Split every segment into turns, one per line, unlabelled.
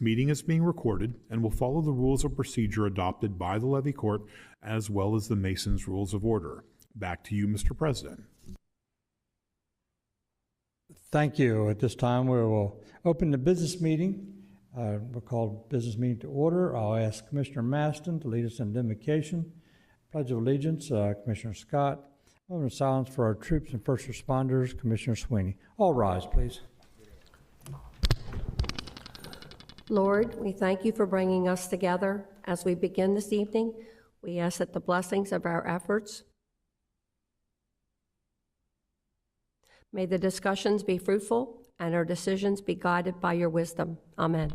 Meeting is being recorded and will follow the rules of procedure adopted by the Levy Court as well as the Mason's Rules of Order. Back to you, Mr. President.
Thank you. At this time, we will open the business meeting. We'll call business meeting to order. I'll ask Commissioner Maston to lead us in invocation. Pledge of Allegiance, Commissioner Scott. Moment of silence for our troops and first responders, Commissioner Sweeney. All rise, please.
Lord, we thank you for bringing us together. As we begin this evening, we ask that the blessings of our efforts, may the discussions be fruitful and our decisions be guided by your wisdom. Amen.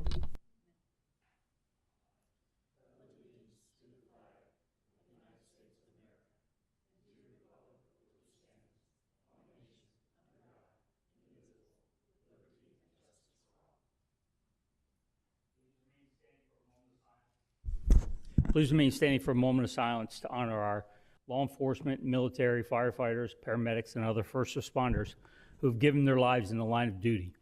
Please remain standing for a moment of silence to honor our law enforcement, military, firefighters, paramedics, and other first responders who have given their lives in the line of duty.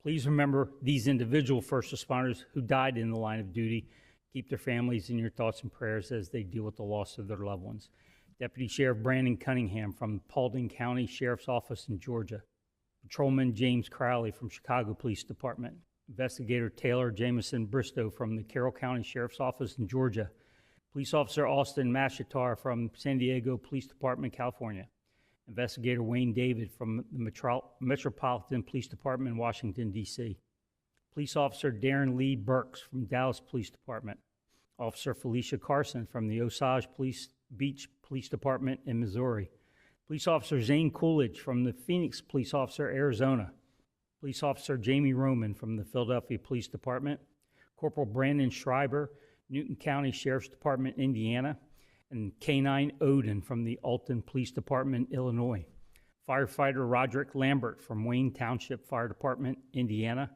Please remember these individual first responders who died in the line of duty. Keep their families in your thoughts and prayers as they deal with the loss of their loved ones. Deputy Sheriff Brandon Cunningham from Paulding County Sheriff's Office in Georgia. Patrolman James Crowley from Chicago Police Department. Investigator Taylor Jameson Bristow from the Carroll County Sheriff's Office in Georgia. Police Officer Austin Mashitar from San Diego Police Department, California. Investigator Wayne David from the Metropolitan Police Department in Washington, D.C. Police Officer Darren Lee Burks from Dallas Police Department. Officer Felicia Carson from the Osage Beach Police Department in Missouri. Police Officer Zane Coolidge from the Phoenix Police Officer, Arizona. Police Officer Jamie Roman from the Philadelphia Police Department. Corporal Brandon Schreiber, Newton County Sheriff's Department, Indiana, and K-9 Odin from the Alton Police Department, Illinois. Firefighter Roderick Lambert from Wayne Township Fire Department, Indiana.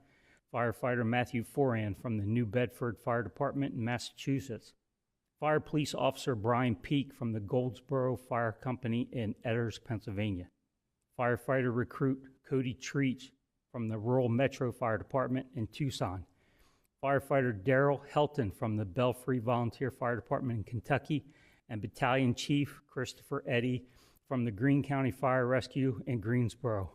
Firefighter Matthew Foran from the New Bedford Fire Department in Massachusetts. Fire Police Officer Brian Peak from the Goldsboro Fire Company in Edders, Pennsylvania. Firefighter Recruit Cody Treach from the Rural Metro Fire Department in Tucson. Firefighter Daryl Helton from the Belfry Volunteer Fire Department in Kentucky, and Battalion Chief Christopher Eddy from the Greene County Fire Rescue in Greensboro.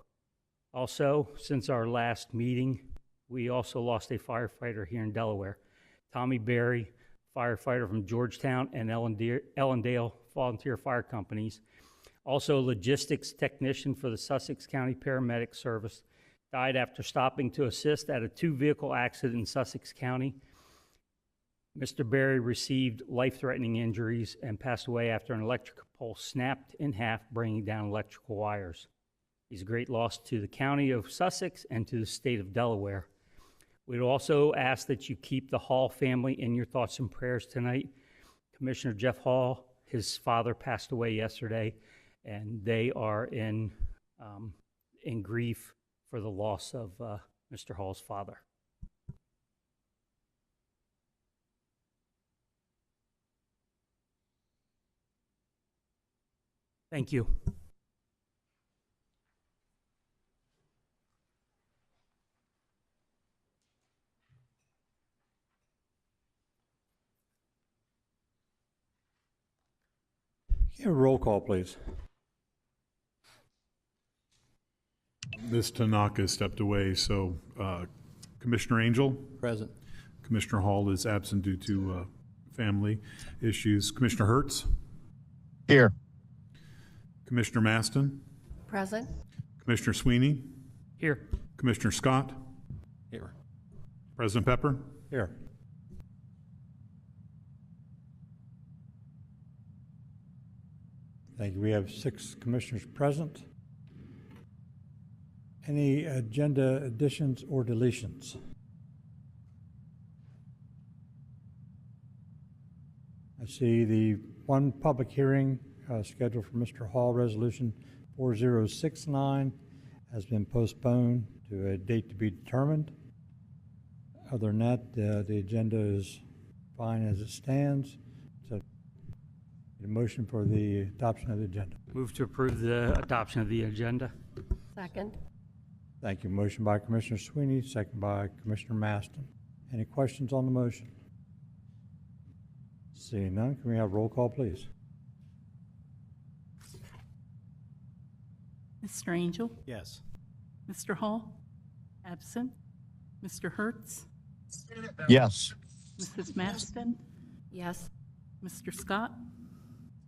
Also, since our last meeting, we also lost a firefighter here in Delaware. Tommy Berry, firefighter from Georgetown and Ellendale Volunteer Fire Companies. Also, logistics technician for the Sussex County Paramedic Service, died after stopping to assist at a two-vehicle accident in Sussex County. Mr. Berry received life-threatening injuries and passed away after an electrical pole snapped in half, bringing down electrical wires. He's a great loss to the county of Sussex and to the state of Delaware. We'd also ask that you keep the Hall family in your thoughts and prayers tonight. Commissioner Jeff Hall, his father passed away yesterday, and they are in grief for the loss of Mr. Hall's father. Thank you.
Give a roll call, please.
Ms. Tanaka stepped away, so Commissioner Angel?
Present.
Commissioner Hall is absent due to family issues. Commissioner Hertz?
Here.
Commissioner Maston?
Present.
Commissioner Sweeney?
Here.
Commissioner Scott?
Here.
President Pepper?
Here. Thank you. We have 6 commissioners present. Any agenda additions or deletions? I see the one public hearing scheduled for Mr. Hall, Resolution 4069, has been postponed to a date to be determined. Other than that, the agenda is fine as it stands. So, a motion for the adoption of the agenda.
Move to approve the adoption of the agenda.
Second.
Thank you. Motion by Commissioner Sweeney, second by Commissioner Maston. Any questions on the motion? Seeing none, can we have roll call, please?
Mr. Angel?
Yes.
Mr. Hall? Absent. Mr. Hertz?
Yes.
Mrs. Maston?
Yes.
Mr. Scott?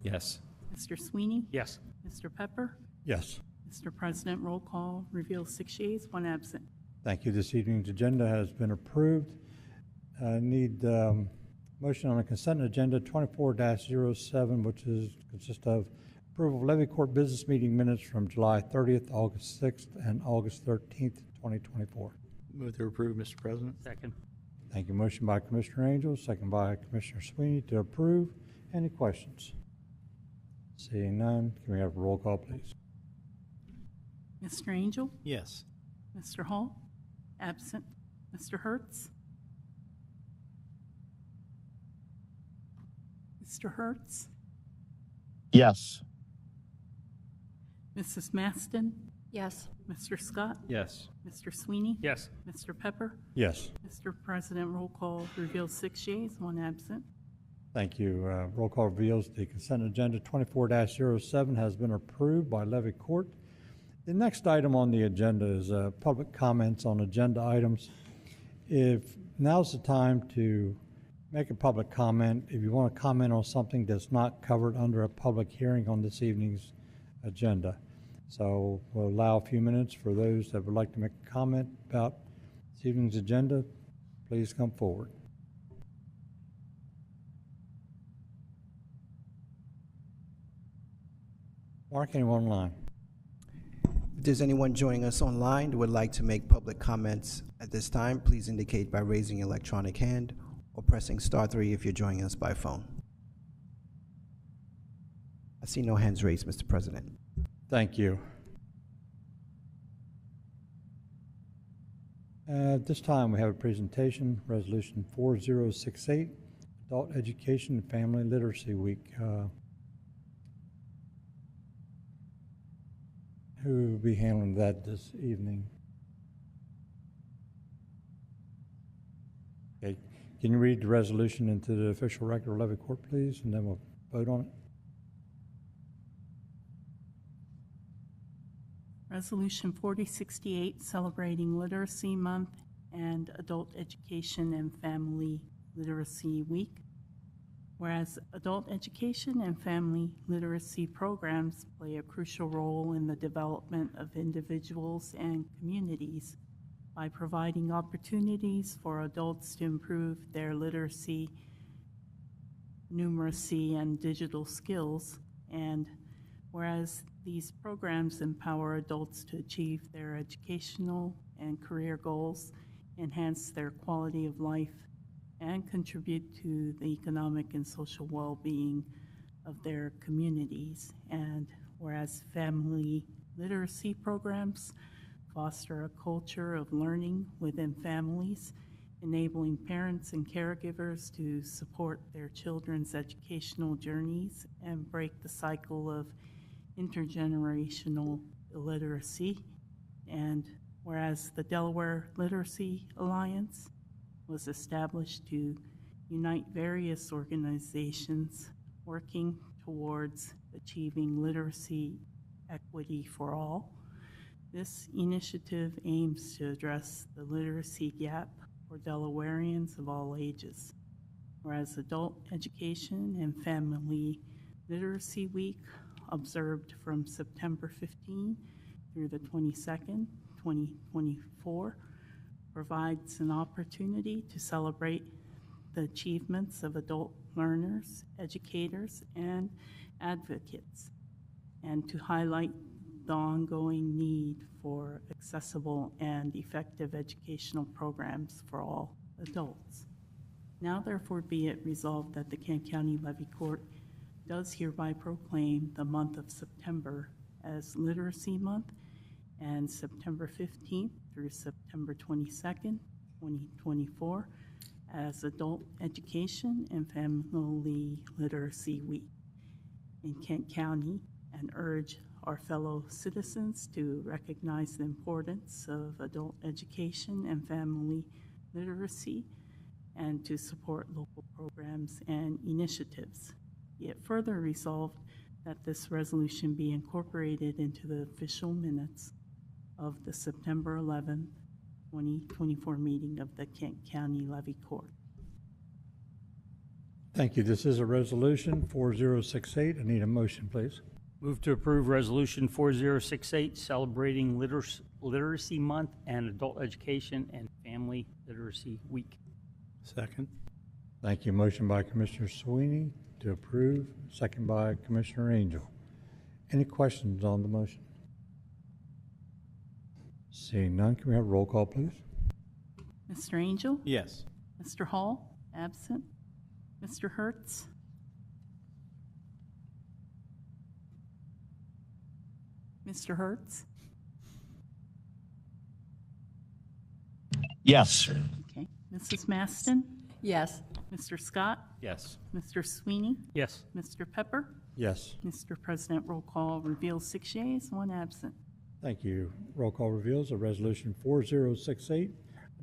Yes.
Mr. Sweeney?
Yes.
Mr. Pepper?
Yes.
Mr. President, roll call reveals 6 yeas, 1 absent.
Thank you. This evening's agenda has been approved. I need motion on the consent agenda 24-07, which consists of approval of levy court business meeting minutes from July 30th, August 6th, and August 13th, 2024.
Move to approve, Mr. President.
Second.
Thank you. Motion by Commissioner Angel, second by Commissioner Sweeney to approve. Any questions? Seeing none, can we have a roll call, please?
Mr. Angel?
Yes.
Mr. Hall? Absent. Mr. Hertz? Mr. Hertz?
Yes.
Mrs. Maston?
Yes.
Mr. Scott?
Yes.
Mr. Sweeney?
Yes.
Mr. Pepper?
Yes.
Mr. President, roll call reveals 6 yeas, 1 absent.
Thank you. Roll call reveals the consent agenda 24-07 has been approved by levy court. The next item on the agenda is public comments on agenda items. If now's the time to make a public comment, if you want to comment on something that's not covered under a public hearing on this evening's agenda. So we'll allow a few minutes for those that would like to make a comment about this evening's agenda. Please come forward. Mark, anyone online?
If there's anyone joining us online that would like to make public comments at this time, please indicate by raising your electronic hand or pressing *3 if you're joining us by phone. I see no hands raised, Mr. President.
Thank you. At this time, we have a presentation, Resolution 4068, Adult Education and Family Literacy Week. Who will be handling that this evening? Okay, can you read the resolution into the official record of levy court, please, and then we'll vote on it?
Resolution 4068, celebrating Literacy Month and Adult Education and Family Literacy Week. Whereas adult education and family literacy programs play a crucial role in the development of individuals and communities by providing opportunities for adults to improve their literacy, numeracy, and digital skills. And whereas these programs empower adults to achieve their educational and career goals, enhance their quality of life, and contribute to the economic and social well-being of their communities. And whereas family literacy programs foster a culture of learning within families, enabling parents and caregivers to support their children's educational journeys and break the cycle of intergenerational illiteracy. And whereas the Delaware Literacy Alliance was established to unite various organizations working towards achieving literacy equity for all. This initiative aims to address the literacy gap for Delawareans of all ages. Whereas Adult Education and Family Literacy Week, observed from September 15 through the 22nd, 2024, provides an opportunity to celebrate the achievements of adult learners, educators, and advocates, and to highlight the ongoing need for accessible and effective educational programs for all adults. Now therefore be it resolved that the Kent County Levy Court does hereby proclaim the month of September as Literacy Month and September 15th through September 22nd, 2024 as Adult Education and Family Literacy Week in Kent County, and urge our fellow citizens to recognize the importance of adult education and family literacy and to support local programs and initiatives. Be it further resolved that this resolution be incorporated into the official minutes of the September 11th, 2024 meeting of the Kent County Levy Court.
Thank you. This is a resolution 4068. I need a motion, please.
Move to approve Resolution 4068, celebrating Literacy Month and Adult Education and Family Literacy Week.
Second.
Thank you. Motion by Commissioner Sweeney to approve, second by Commissioner Angel. Any questions on the motion? Seeing none, can we have a roll call, please?
Mr. Angel?
Yes.
Mr. Hall? Absent. Mr. Hertz? Mr. Hertz?
Yes.
Okay. Mrs. Maston?
Yes.
Mr. Scott?
Yes.
Mr. Sweeney?
Yes.
Mr. Pepper?
Yes.
Mr. President, roll call reveals 6 yeas, 1 absent.
Thank you. Roll call reveals a resolution 4068,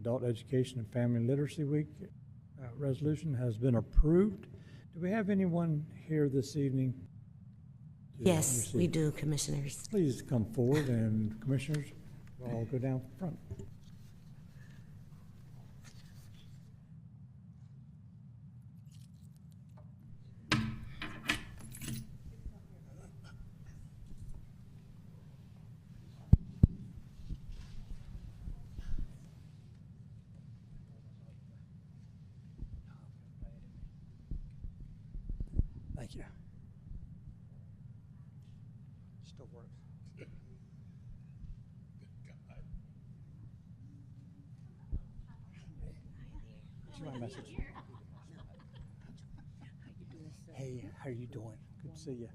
Adult Education and Family Literacy Week resolution has been approved. Do we have anyone here this evening? to
Yes,
receive?
we do, Commissioners.
Please come forward, and Commissioners, all go down front. Thank you. Still works. See my message? Hey, how are you doing? Good to see you.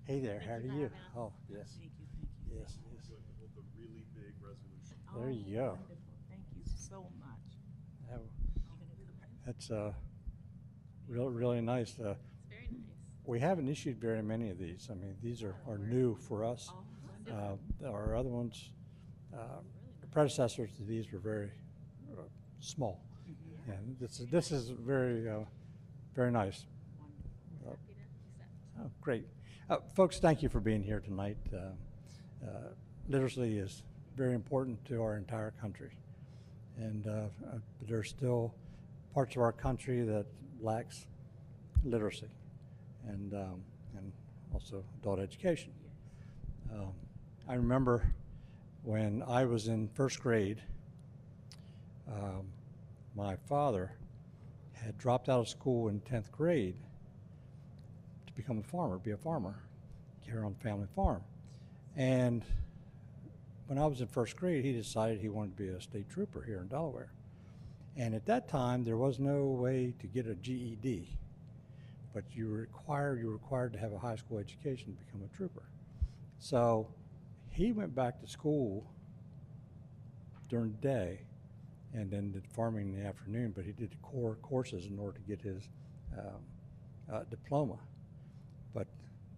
Hey there, how are you? Oh, yes. Yes, yes. There you go.
Thank you so much.
That- That's really nice. We haven't issued very many of these. I mean, these are new for us. Our other ones, the predecessors to these were very small. And this is very, very nice. Oh, great. Folks, thank you for being here tonight. Literacy is very important to our entire country. And there's still parts of our country that lacks literacy and also adult education. I remember when I was in first grade, my father had dropped out of school in 10th grade to become a farmer, be a farmer, here on the family farm. And when I was in first grade, he decided he wanted to be a state trooper here in Delaware. And at that time, there was no way to get a GED, but you were required to have a high school education to become a trooper. So he went back to school during the day and then did farming in the afternoon, but he did the core courses in order to get his diploma. But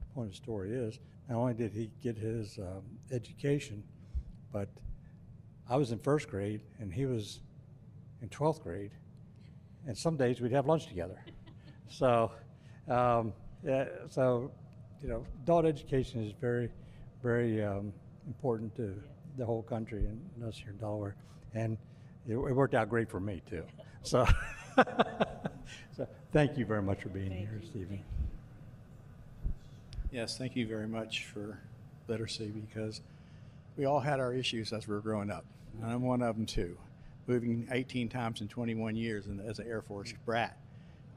the point of the story is, not only did he get his education, but I was in first grade and he was in 12th grade, and some days we'd have lunch together. So, adult education is very, very important to the whole country and us here in Delaware, and it worked out great for me too. So, so thank you very much for being here this evening.
Yes, thank you very much for literacy, because we all had our issues as we were growing up, and I'm one of them too. Moving 18 times in 21 years and as an Air Force brat,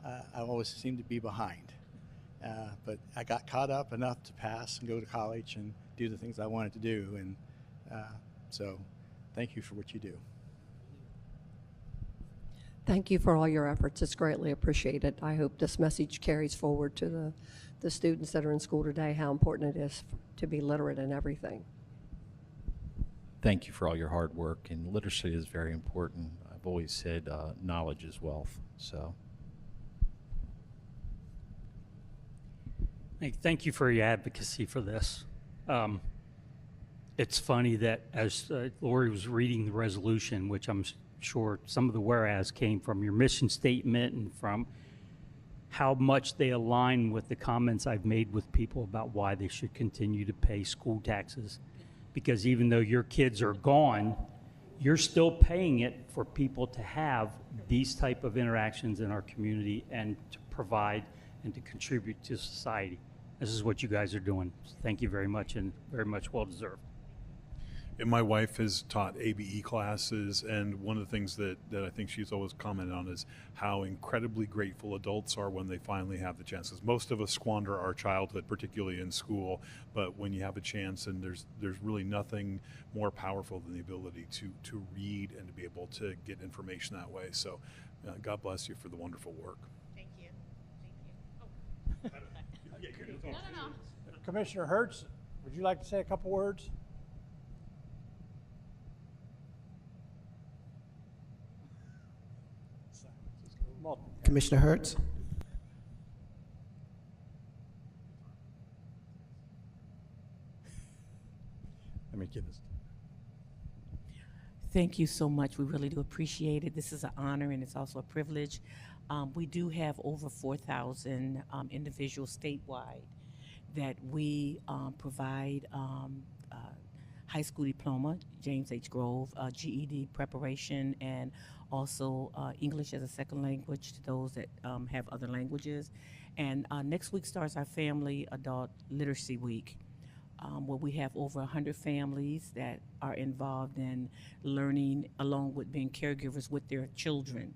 I always seemed to be behind. But I got caught up enough to pass and go to college and do the things I wanted to do. And so thank you for what you do.
Thank you for all your efforts. It's greatly appreciated. I hope this message carries forward to the students that are in school today, how important it is to be literate in everything.
Thank you for all your hard work, and literacy is very important. I've always said knowledge is wealth, so.
Thank you for your advocacy for this. It's funny that as Lori was reading the resolution, which I'm sure some of the whereas came from your mission statement and from how much they align with the comments I've made with people about why they should continue to pay school taxes. Because even though your kids are gone, you're still paying it for people to have these type of interactions in our community and to provide and to contribute to society. This is what you guys are doing. Thank you very much, and very much well deserved.
And my wife has taught ABE classes, and one of the things that I think she's always commented on is how incredibly grateful adults are when they finally have the chances. Most of us squander our childhood, particularly in school, but when you have a chance, and there's really nothing more powerful than the ability to read and to be able to get information that way. So God bless you for the wonderful work.
Thank you. Thank you. No.
Commissioner Hertz, would you like to say a couple words?
Commissioner Hertz?
Let me get this.
Thank you so much. We really do appreciate it. This is an honor and it's also a privilege. We do have over 4,000 individuals statewide that we provide high school diploma, James H. Grove, GED preparation, and also English as a second language to those that have other languages. And next week starts our Family Adult Literacy Week, where we have over 100 families that are involved in learning along with being caregivers with their children.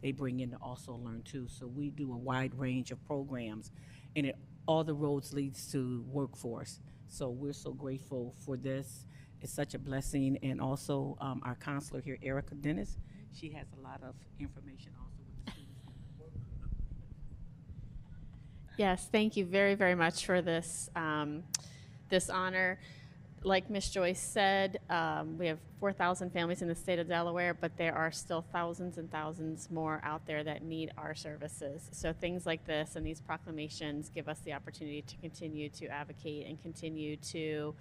They bring in to also learn too. So we do a wide range of programs, and all the roads leads to workforce. So we're so grateful for this. It's such a blessing. And also our counselor here, Erica Dennis, she has a lot of information also with the students.
Yes, thank you very, very much for this, this honor. Like Ms. Joyce said, we have 4,000 families in the state of Delaware, but there are still thousands and thousands more out there that need our services. So things like this and these proclamations give us the opportunity to continue to advocate and continue to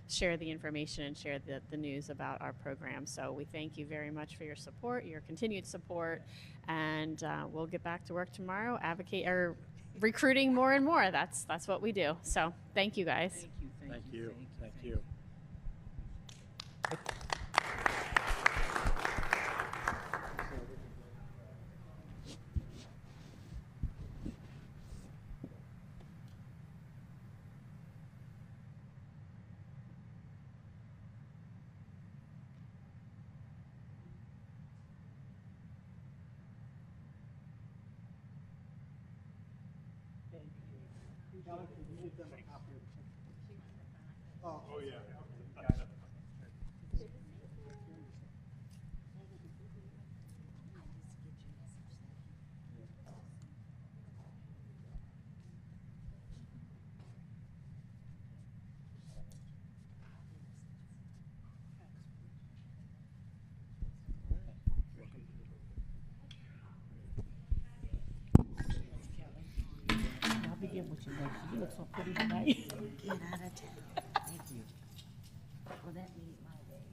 share the information and share the news about our program. So we thank you very much for your support, your continued support, and we'll get back to work tomorrow, recruiting more and more. That's what we do. So thank you guys.
Thank you. Thank you.
Oh, yeah.
I'll begin with you, Lexi. You look so pretty tonight.
Get out of town. Thank you. Well, that made my day.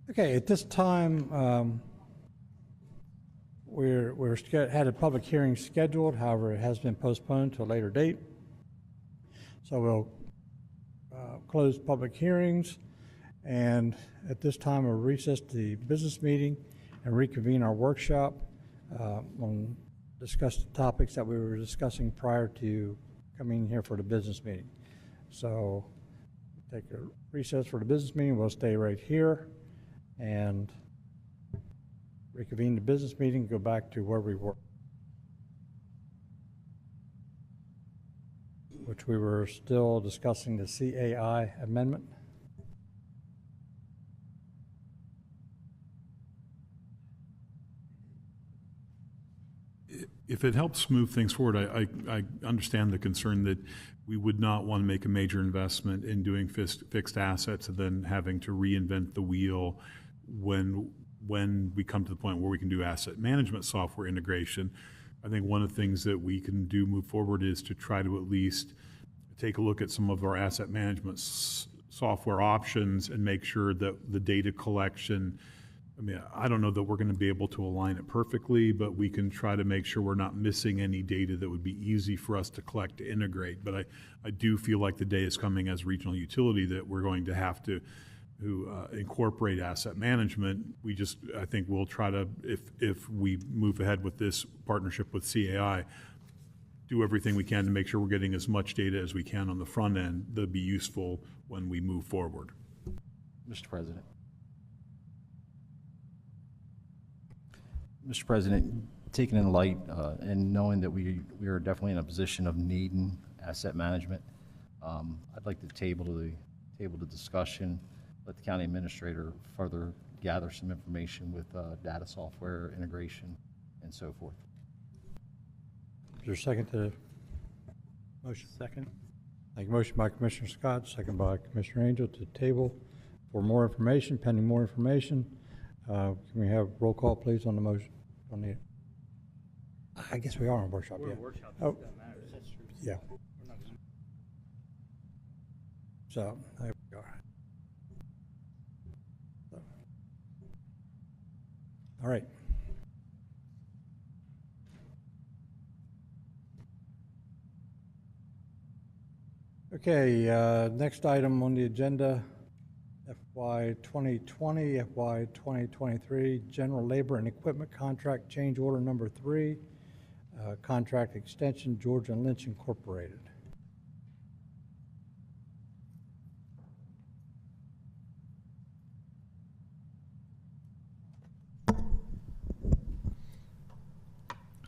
Okay, at this time, had a public hearing scheduled. However, it has been postponed to a later date. So we'll close public hearings, and at this time, we'll recess the business meeting and reconvene our workshop on discuss the topics that we were discussing prior to coming here for the business meeting. So take a recess for the business meeting. We'll stay right here and reconvene the business meeting, go back to where we were, which we were still discussing the CAI amendment.
If it helps move things forward, I understand the concern that we would not want to make a major investment in doing fixed assets and then having to reinvent the wheel when we come to the point where we can do asset management software integration. I think one of the things that we can do move forward is to try to at least take a look at some of our asset management software options and make sure that the data collection, I mean, I don't know that we're going to be able to align it perfectly, but we can try to make sure we're not missing any data that would be easy for us to collect, to integrate. But I do feel like the day is coming as a regional utility that we're going to have to incorporate asset management. I think we'll try to, if we move ahead with this partnership with CAI, do everything we can to make sure we're getting as much data as we can on the front end that'll be useful when we move forward.
Mr. President. Mr. President, taking in light and knowing that we are definitely in a position of needing asset management, I'd like to table the discussion, let the county administrator further gather some information with data software integration and so forth.
Is there a second to the motion?
Second.
Thank you. Motion by Commissioner Scott, second by Commissioner Angel to table for more information, pending more information. Can we have roll call, please, on the motion? On the, I guess we are on workshop, yeah. Oh, yeah. So, there we are. All right. Okay, next item on the agenda, FY 2020, FY 2023, General Labor and Equipment Contract Change Order Number 3, Contract Extension, Georgia and Lynch Incorporated.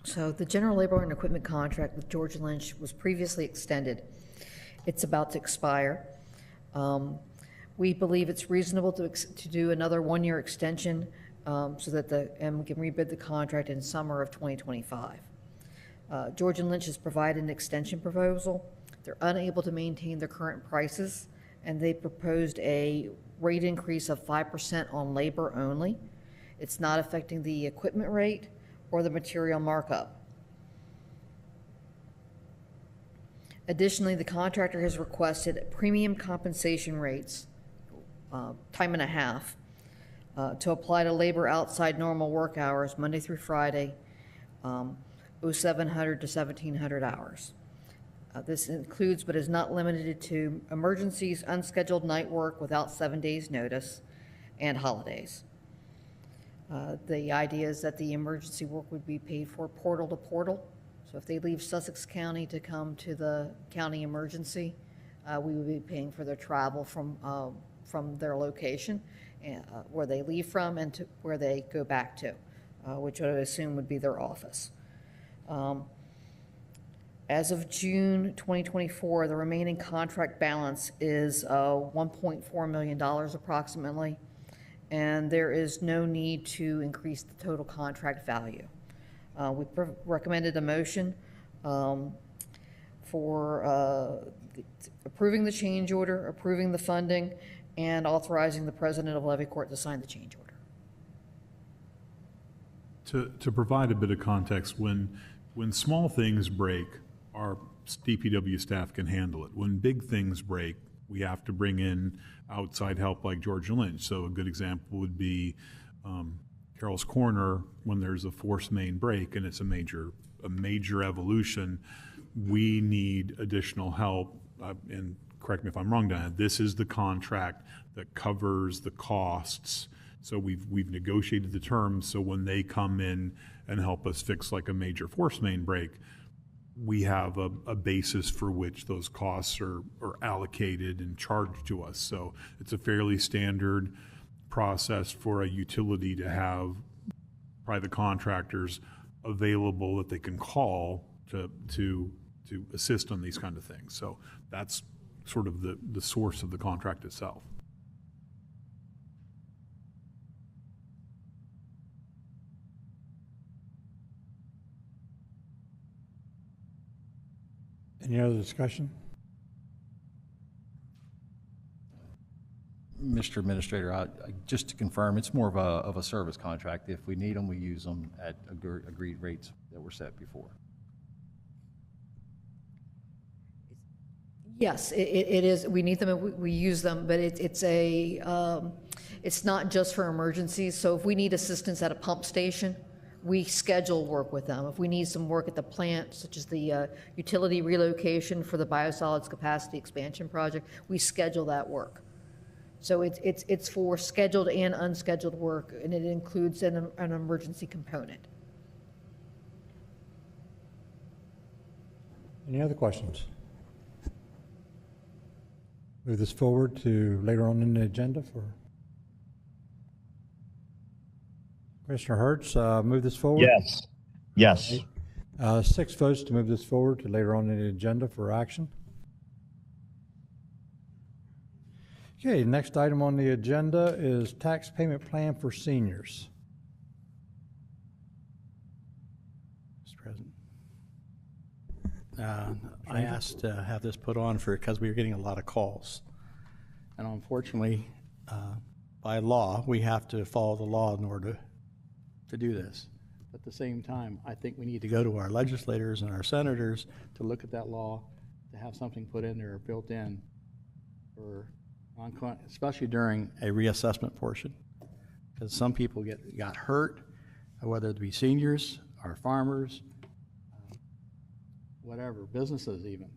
So the general labor and equipment contract with Georgia Lynch was previously extended. It's about to expire. We believe it's reasonable to do another one-year extension so that we can rebid the contract in summer of 2025. Georgia Lynch has provided an extension proposal. They're unable to maintain their current prices, and they proposed a rate increase of 5% on labor only. It's not affecting the equipment rate or the material markup. Additionally, the contractor has requested premium compensation rates, time and a half, to apply to labor outside normal work hours, Monday through Friday, 0700 to 1700 hours. This includes, but is not limited to, emergencies, unscheduled night work without 7 days' notice, and holidays. The idea is that the emergency work would be paid for portal to portal. So if they leave Sussex County to come to the county emergency, we would be paying for their travel from their location, where they leave from and to where they go back to, which I would assume would be their office. As of June 2024, the remaining contract balance is $1.4 million approximately, and there is no need to increase the total contract value. We recommended a motion for approving the change order, approving the funding, and authorizing the president of Levy Court to sign the change order.
To provide a bit of context, when small things break, our DPW staff can handle it. When big things break, we have to bring in outside help like Georgia Lynch. So a good example would be Carroll's Corner. When there's a force main break and it's a major evolution, we need additional help. And correct me if I'm wrong, Diana, this is the contract that covers the costs. So we've negotiated the terms, so when they come in and help us fix like a major force main break, we have a basis for which those costs are allocated and charged to us. So it's a fairly standard process for a utility to have private contractors available that they can call to assist on these kind of things. So that's sort of the source of the contract itself.
Any other discussion?
Mr. Administrator, just to confirm, it's more of a service contract. If we need them, we use them at agreed rates that were set before.
Yes, it is. We need them and we use them, but it's not just for emergencies. So if we need assistance at a pump station, we schedule work with them. If we need some work at the plant, such as the utility relocation for the biosolids capacity expansion project, we schedule that work. So it's for scheduled and unscheduled work, and it includes an emergency component.
Any other questions? Move this forward to later on in the agenda for Commissioner Hertz. Move this forward.
Yes. Yes.
6 votes to move this forward to later on in the agenda for action. Okay, next item on the agenda is tax payment plan for seniors.
Mr. President. I asked to have this put on because we were getting a lot of calls. And unfortunately, by law, we have to follow the law in order to do this. At the same time, I think we need to go to our legislators and our senators to look at that law, to have something put in there, built in, especially during a reassessment portion. Because some people got hurt, whether it be seniors or farmers, whatever, businesses even.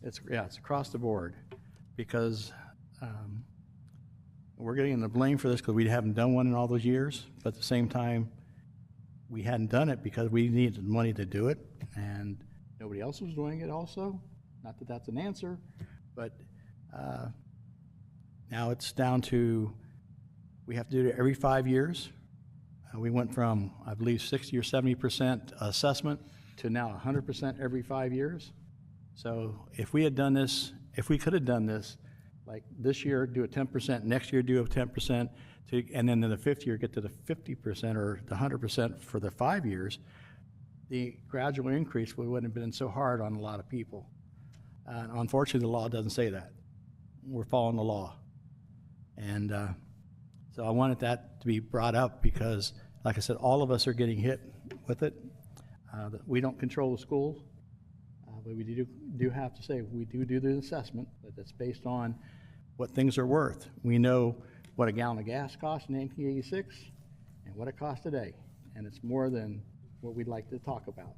It's across the board, because we're getting the blame for this because we haven't done one in all those years, but at the same time, we hadn't done it because we needed the money to do it, and nobody else was doing it also. Not that that's an answer, but now it's down to, we have to do it every 5 years. We went from, I believe, 60 or 70% assessment to now 100% every 5 years. So if we had done this, if we could have done this, like this year do a 10%, next year do a 10%, and then in the 5th year get to the 50% or the 100% for the 5 years, the gradual increase wouldn't have been so hard on a lot of people. Unfortunately, the law doesn't say that. We're following the law. And so I wanted that to be brought up because, like I said, all of us are getting hit with it. We don't control the schools, but we do have to say we do the assessment, but that's based on what things are worth. We know what a gallon of gas cost in 1986 and what it costs today, and it's more than what we'd like to talk about.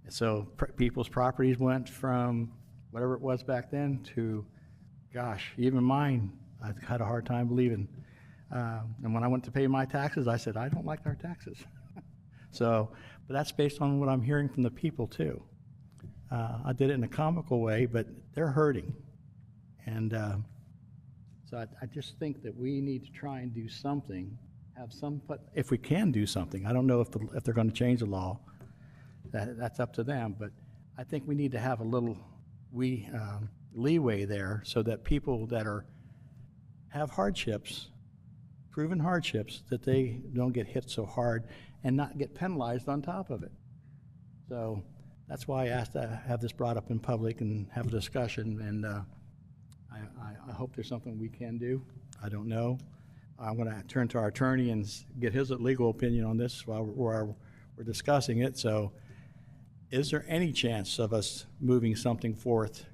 And so people's properties went from whatever it was back then to, gosh, even mine, I had a hard time believing. And when I went to pay my taxes, I said, I don't like our taxes. So, but that's based on what I'm hearing from the people too. I did it in a comical way, but they're hurting. And so I just think that we need to try and do something, if we can do something. I don't know if they're going to change the law. That's up to them, but I think we need to have a little leeway there so that people that have hardships, proven hardships, that they don't get hit so hard and not get penalized on top of it. So that's why I asked to have this brought up in public and have a discussion, and I hope there's something we can do. I don't know. I'm going to turn to our attorney and get his legal opinion on this while we're discussing it. So is there any chance of us moving something forth?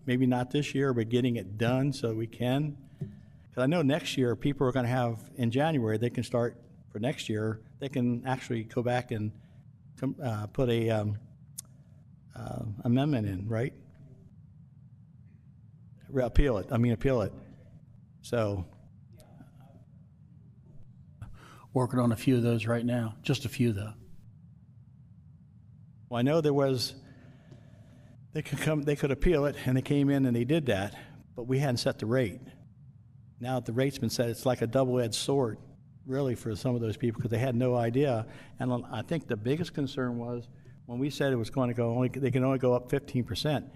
Maybe not this year, but getting it done so we can? Because I know next year people are going to have, in January, they can start for next year, they can actually go back and put a amendment in, right? Appeal it. So.
Working on a few of those right now, just a few though.
Well, I know they could appeal it, and they came in and they did that, but we hadn't set the rate. Now that the rate's been set, it's like a double-edged sword, really, for some of those people, because they had no idea. And I think the biggest concern was when we said it was going to go they can only go up 15%.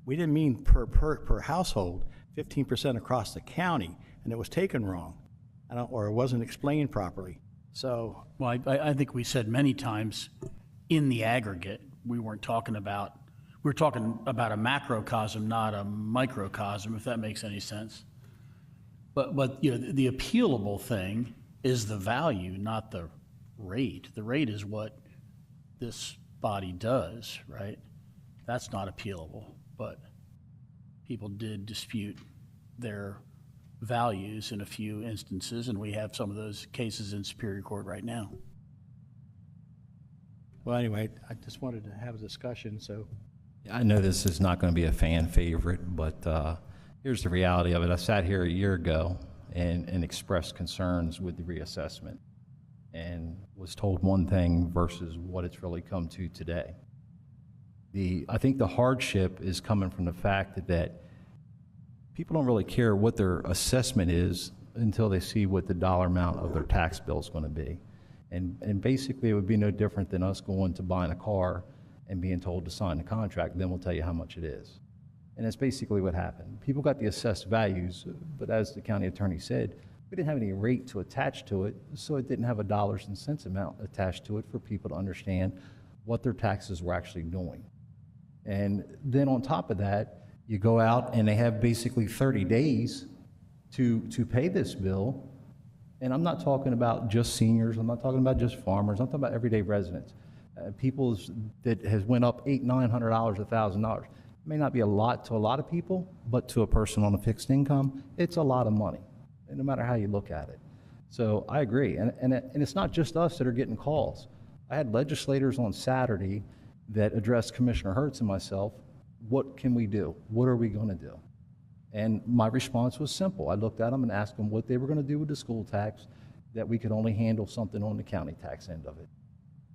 We didn't mean per household, 15% across the county, and it was taken wrong, or it wasn't explained properly. So,
well, I think we said many times in the aggregate, we weren't talking about, we were talking about a macrocosm, not a microcosm, if that makes any sense. But you know, the appealable thing is the value, not the rate. The rate is what this body does, right? That's not appealable, but people did dispute their values in a few instances, and we have some of those cases in Superior Court right now.
Well, anyway, I just wanted to have a discussion, so.
I know this is not going to be a fan favorite, but here's the reality of it. I sat here a year ago and expressed concerns with the reassessment and was told one thing versus what it's really come to today. I think the hardship is coming from the fact that people don't really care what their assessment is until they see what the dollar amount of their tax bill is going to be. And basically, it would be no different than us going to buying a car and being told to sign the contract, then we'll tell you how much it is. And that's basically what happened. People got the assessed values, but as the county attorney said, we didn't have any rate to attach to it, so it didn't have a dollars and cents amount attached to it for people to understand what their taxes were actually doing. And then on top of that, you go out and they have basically 30 days to pay this bill. And I'm not talking about just seniors, I'm not talking about just farmers, I'm talking about everyday residents. People that has went up $800, $900, $1,000. It may not be a lot to a lot of people, but to a person on a fixed income, it's a lot of money, no matter how you look at it. So I agree, and it's not just us that are getting calls. I had legislators on Saturday that addressed Commissioner Hertz and myself, what can we do? What are we going to do? And my response was simple. I looked at them and asked them what they were going to do with the school tax, that we could only handle something on the county tax end of it.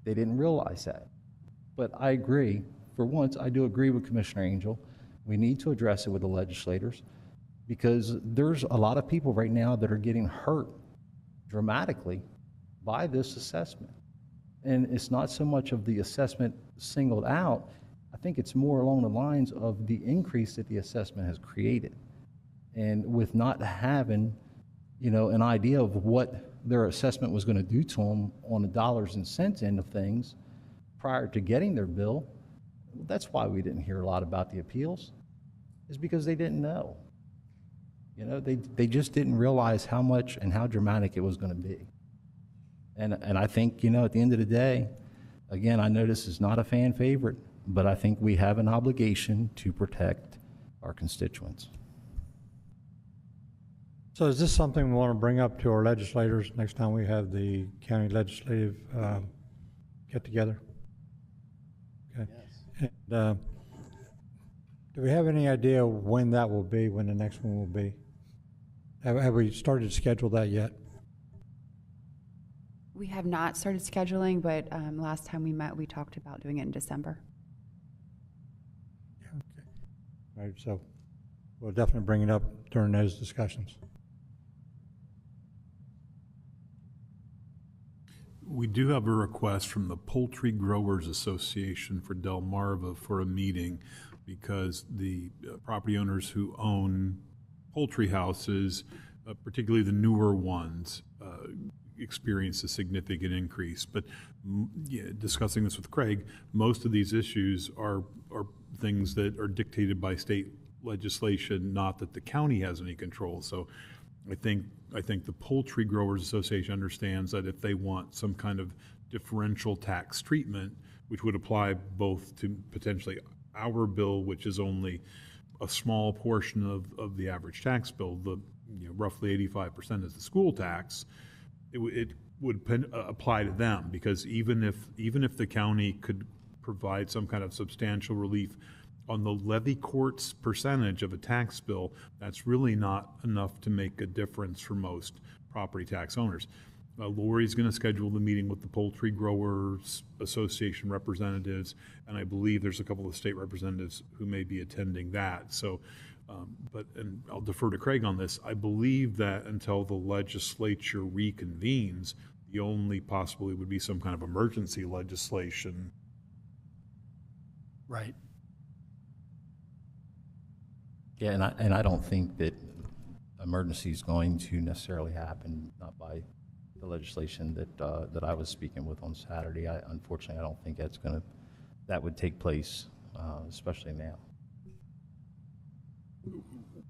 They didn't realize that. But I agree, for once, I do agree with Commissioner Angel. We need to address it with the legislators because there's a lot of people right now that are getting hurt dramatically by this assessment. And it's not so much of the assessment singled out, I think it's more along the lines of the increase that the assessment has created. And with not having, you know, an idea of what their assessment was going to do to them on the dollars and cents end of things prior to getting their bill, that's why we didn't hear a lot about the appeals, is because they didn't know. You know, they just didn't realize how much and how dramatic it was going to be. And I think, you know, at the end of the day, again, I know this is not a fan favorite, but I think we have an obligation to protect our constituents.
So is this something we want to bring up to our legislators next time we have the county legislative get together? Okay. Yes. And, do we have any idea when that will be, when the next one will be? Have we started to schedule that yet?
We have not started scheduling, but last time we met, we talked about doing it in December.
Okay. All right, so we'll definitely bring it up during those discussions.
We do have a request from the Poultry Growers Association for Delmarva for a meeting because the property owners who own poultry houses, particularly the newer ones, experience a significant increase. But yeah, discussing this with Craig, most of these issues are things that are dictated by state legislation, not that the county has any control. So I think the Poultry Growers Association understands that if they want some kind of differential tax treatment, which would apply both to potentially our bill, which is only a small portion of the average tax bill, roughly 85% is the school tax, it would apply to them, because even if the county could provide some kind of substantial relief on the levy court's percentage of a tax bill, that's really not enough to make a difference for most property tax owners. Lori's going to schedule the meeting with the Poultry Growers Association representatives, and I believe there's a couple of state representatives who may be attending that. So, and I'll defer to Craig on this. I believe that until the legislature reconvenes, the only possibility would be some kind of emergency legislation.
Right.
Yeah, and I don't think that emergency is going to necessarily happen, not by the legislation that I was speaking with on Saturday. Unfortunately, I don't think that's going to that would take place, especially now.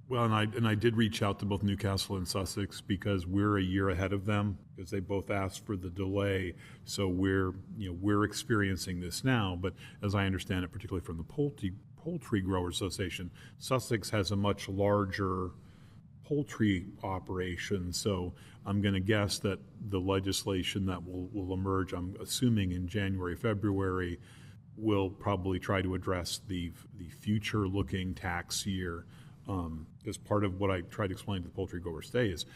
Well, and I did reach out to both Newcastle and Sussex because we're a year ahead of them because they both asked for the delay. So we're experiencing this now. But as I understand it, particularly from the Poultry Growers Association, Sussex has a much larger poultry operation. So I'm going to guess that the legislation that will emerge, I'm assuming in January, February, will probably try to address the future-looking tax year. As part of what I tried to explain to the poultry growers today is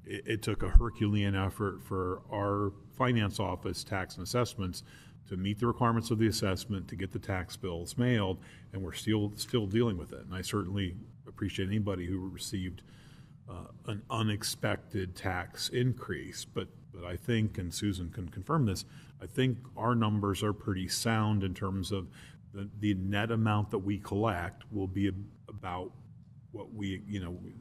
it took a Herculean effort for our finance office, tax and assessments, to meet the requirements of the assessment, to get the tax bills mailed, and we're still dealing with it. And I certainly appreciate anybody who received an unexpected tax increase, but I think, and Susan can confirm this, I think our numbers are pretty sound in terms of the net amount that we collect will be about what we,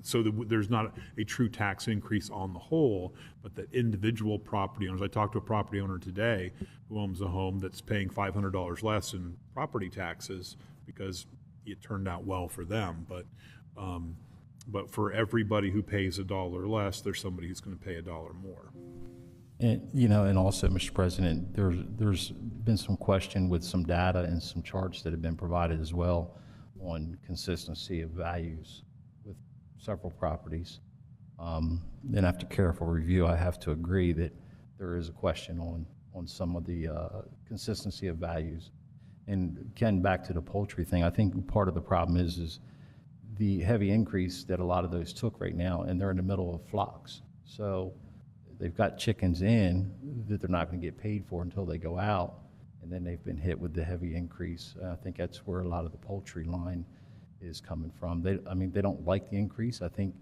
so that there's not a true tax increase on the whole, but that individual property owners, I talked to a property owner today who owns a home that's paying $500 less in property taxes because it turned out well for them, but for everybody who pays $1 less, there's somebody who's going to pay $1 more.
And, and also, Mr. President, there's been some question with some data and some charts that have been provided as well on consistency of values with several properties. Then after careful review, I have to agree that there is a question on some of the consistency of values. And again, back to the poultry thing, I think part of the problem is the heavy increase that a lot of those took right now, and they're in the middle of flocks. So they've got chickens in that they're not going to get paid for until they go out, and then they've been hit with the heavy increase. I think that's where a lot of the poultry line is coming from. They don't like the increase. I think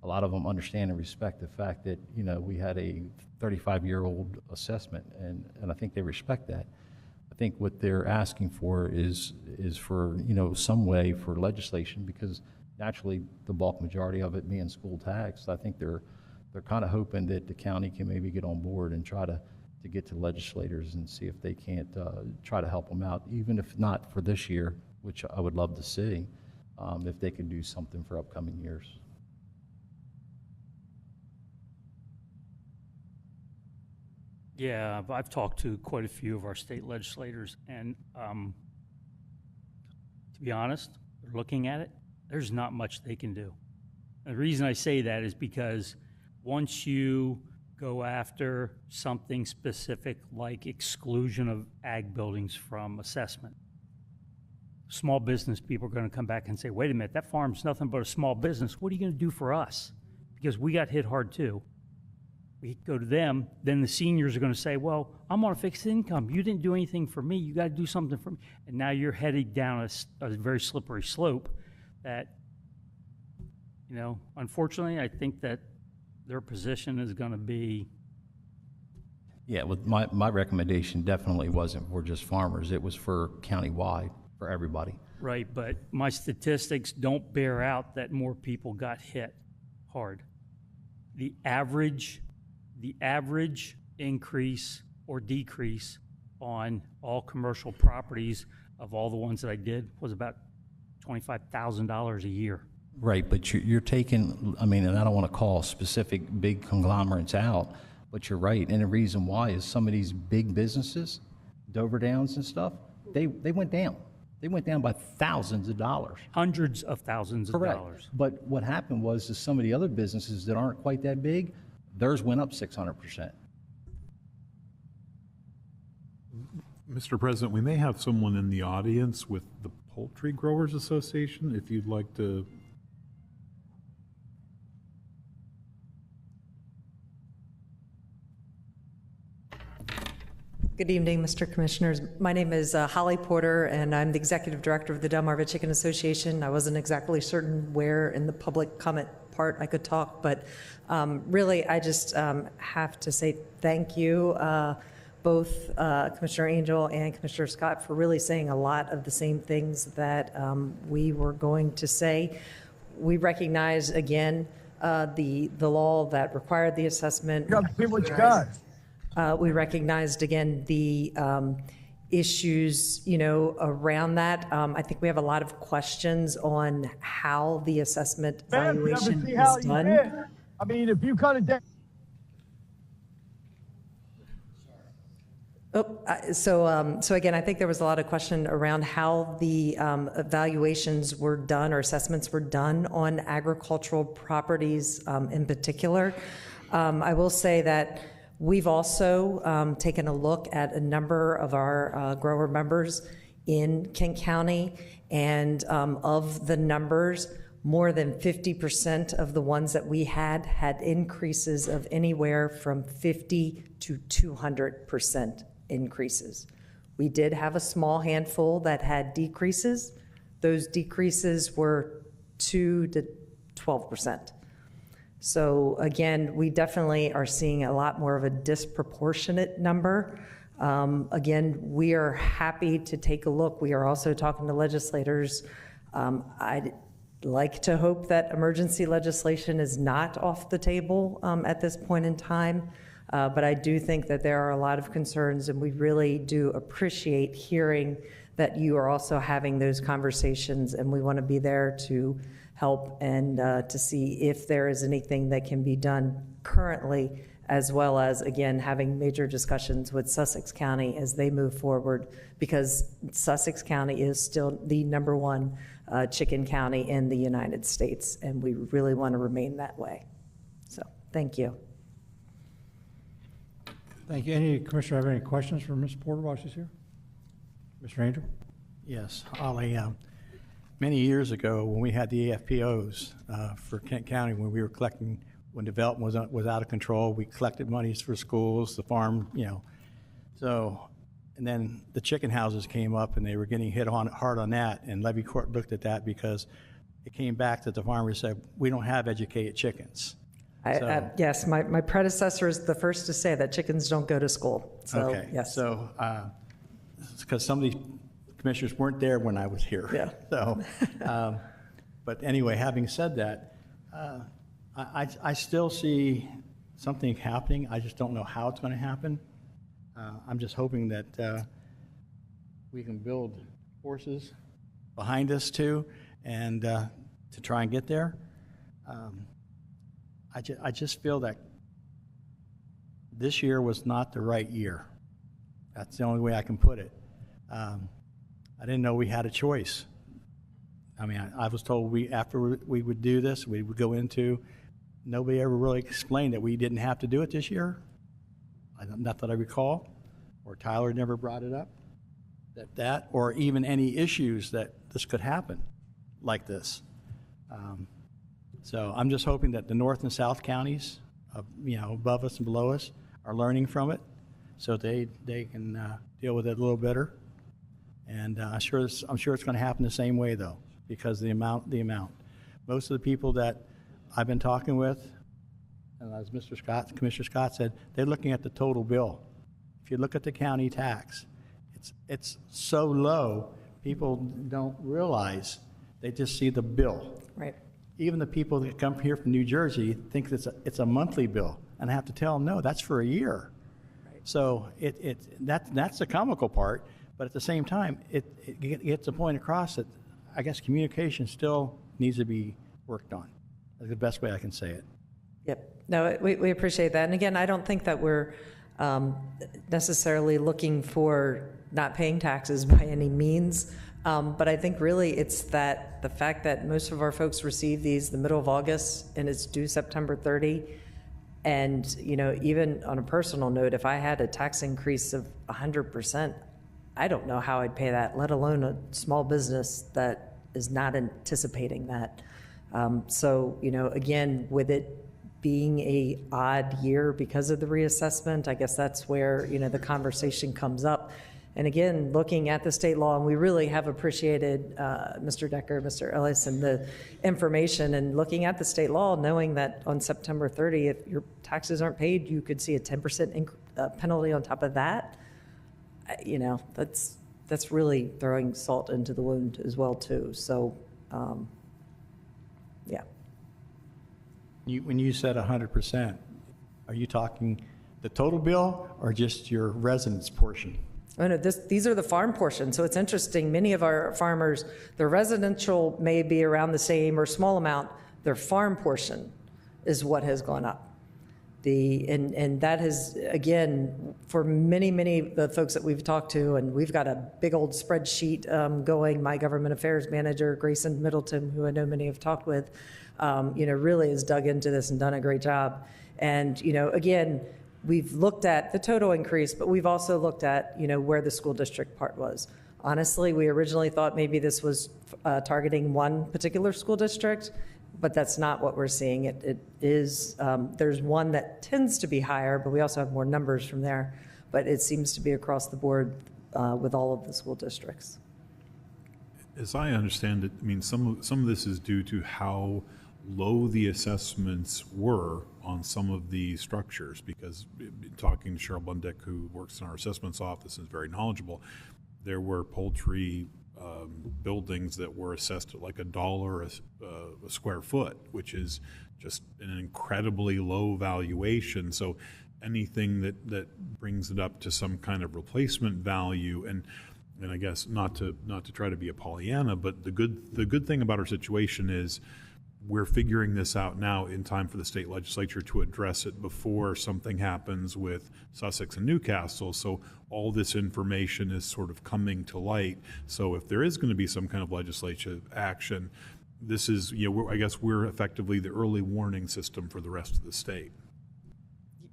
a lot of them understand and respect the fact that, we had a 35-year-old assessment, and I think they respect that. I think what they're asking for is for, some way for legislation, because naturally the bulk majority of it being school tax, I think they're kind of hoping that the county can maybe get on board and try to get to legislators and see if they can't try to help them out, even if not for this year, which I would love to see, if they could do something for upcoming years.
Yeah, I've talked to quite a few of our state legislators, and to be honest, they're looking at it, there's not much they can do. And the reason I say that is because once you go after something specific like exclusion of ag buildings from assessment, small business people are going to come back and say, wait a minute, that farm's nothing but a small business. What are you going to do for us? Because we got hit hard too. We go to them, then the seniors are going to say, well, I'm on a fixed income. You didn't do anything for me. You got to do something for me. And now you're heading down a very slippery slope that, unfortunately, I think that their position is going to be.
Yeah, well, my recommendation definitely wasn't for just farmers. It was for countywide, for everybody.
Right, but my statistics don't bear out that more people got hit hard. The average increase or decrease on all commercial properties of all the ones that I did was about $25,000 a year.
Right, but you're taking, and I don't want to call specific big conglomerates out, but you're right. And the reason why is some of these big businesses, Dover Downs and stuff, they went down. They went down by thousands of dollars.
Hundreds of thousands of dollars.
But what happened was some of the other businesses that aren't quite that big, theirs went up 600%.
Mr. President, we may have someone in the audience with the Poultry Growers Association, if you'd like to.
Good evening, Mr. Commissioners. My name is Holly Porter, and I'm the Executive Director of the Delmarva Chicken Association. I wasn't exactly certain where in the public comment part I could talk, but really I just have to say thank you, both Commissioner Angel and Commissioner Scott, for really saying a lot of the same things that we were going to say. We recognize, again, the law that required the assessment.
You got to see what you got.
We recognized, again, the issues, around that. I think we have a lot of questions on how the assessment evaluation is done.
I mean, if you cut it down.
So again, I think there was a lot of question around how the evaluations were done or assessments were done on agricultural properties in particular. I will say that we've also taken a look at a number of our grower members in Kent County, and of the numbers, more than 50% of the ones that we had increases of anywhere from 50 to 200% increases. We did have a small handful that had decreases. Those decreases were 2 to 12%. So again, we definitely are seeing a lot more of a disproportionate number. Again, we are happy to take a look. We are also talking to legislators. I'd like to hope that emergency legislation is not off the table at this point in time. But I do think that there are a lot of concerns, and we really do appreciate hearing that you are also having those conversations, and we want to be there to help and to see if there is anything that can be done currently, as well as, again, having major discussions with Sussex County as they move forward, because Sussex County is still the #1 chicken county in the United States, and we really want to remain that way. So, thank you.
Thank you. Any commissioner have any questions for Ms. Porter while she's here? Mr. Angel?
Yes, Ollie. Many years ago, when we had the AFPOs for Kent County, when we were collecting, when development was out of control, we collected monies for schools, the farm, So, and then the chicken houses came up, and they were getting hit hard on that. And Levy Court looked at that because it came back that the farmers said, "We don't have educated chickens."
Yes, my predecessor is the first to say that chickens don't go to school. So,
okay.
Yes.
So, because some of these commissioners weren't there when I was here.
Yeah.
So, but anyway, having said that, I still see something happening. I just don't know how it's going to happen. I'm just hoping that we can build forces behind us too, and to try and get there. I just feel that this year was not the right year. That's the only way I can put it. I didn't know we had a choice. I mean, I was told after we would do this, we would go into, nobody ever really explained that we didn't have to do it this year. Not that I recall, or Tyler never brought it up, or even any issues that this could happen like this. So I'm just hoping that the North and South counties, above us and below us, are learning from it, so they can deal with it a little better. And I'm sure it's going to happen the same way though, because the amount. Most of the people that I've been talking with, and as Commissioner Scott said, they're looking at the total bill. If you look at the county tax, it's so low, people don't realize. They just see the bill.
Right.
Even the people that come here from New Jersey think it's a monthly bill, and I have to tell them, no, that's for a year. Right. So that's the comical part, but at the same time, it gets a point across that I guess communication still needs to be worked on. That's the best way I can say it.
Yep. No, we appreciate that. And again, I don't think that we're necessarily looking for not paying taxes by any means. But I think really it's that the fact that most of our folks receive these the middle of August and it's due September 30. And, even on a personal note, if I had a tax increase of 100%, I don't know how I'd pay that, let alone a small business that is not anticipating that. So, again, with it being a odd year because of the reassessment, I guess that's where, the conversation comes up. And again, looking at the state law, and we really have appreciated Mr. Decker, Mr. Ellis, and the information, and looking at the state law, knowing that on September 30, if your taxes aren't paid, you could see a 10% penalty on top of that. That's really throwing salt into the wound as well too. So, yeah.
When you said 100%, are you talking the total bill or just your residence portion?
Oh, no, these are the farm portions, so it's interesting. Many of our farmers, their residential may be around the same or small amount. Their farm portion is what has gone up. And that has, again, for many of the folks that we've talked to, and we've got a big old spreadsheet going. My government affairs manager, Grayson Middleton, who I know many have talked with, really has dug into this and done a great job. And, again, we've looked at the total increase, but we've also looked at, where the school district part was. Honestly, we originally thought maybe this was targeting one particular school district, but that's not what we're seeing. It is, there's one that tends to be higher, but we also have more numbers from there. But it seems to be across the board with all of the school districts.
As I understand it, I mean, some of this is due to how low the assessments were on some of the structures, because talking to Cheryl Bundick, who works in our assessments office and is very knowledgeable, there were poultry buildings that were assessed at like $1 a square foot, which is just an incredibly low valuation. So anything that brings it up to some kind of replacement value, and I guess not to try to be a Pollyanna, but the good thing about our situation is we're figuring this out now in time for the state legislature to address it before something happens with Sussex and Newcastle. So all this information is sort of coming to light. So if there is going to be some kind of legislative action, this is, I guess we're effectively the early warning system for the rest of the state.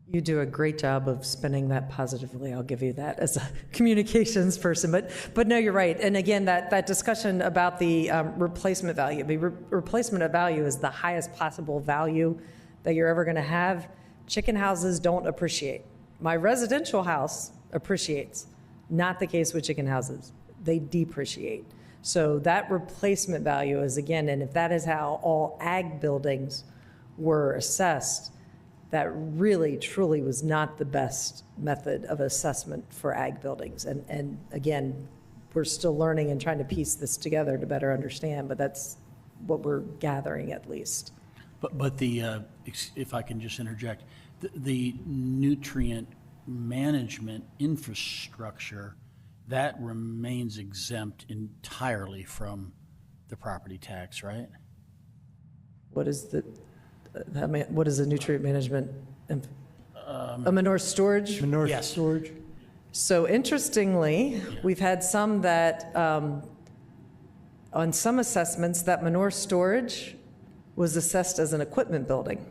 You do a great job of spinning that positively. I'll give you that as a communications person. But no, you're right. And again, that discussion about the replacement value. The replacement of value is the highest possible value that you're ever going to have. Chicken houses don't appreciate. My residential house appreciates. Not the case with chicken houses. They depreciate. So that replacement value is, again, and if that is how all ag buildings were assessed, that really, truly was not the best method of assessment for ag buildings. And again, we're still learning and trying to piece this together to better understand, but that's what we're gathering at least.
But the, if I can just interject, the nutrient management infrastructure, that remains exempt entirely from the property tax, right?
What is the nutrient management? A manure storage?
Manure
Yes.
storage?
So interestingly, we've had some that, on some assessments, that manure storage was assessed as an equipment building,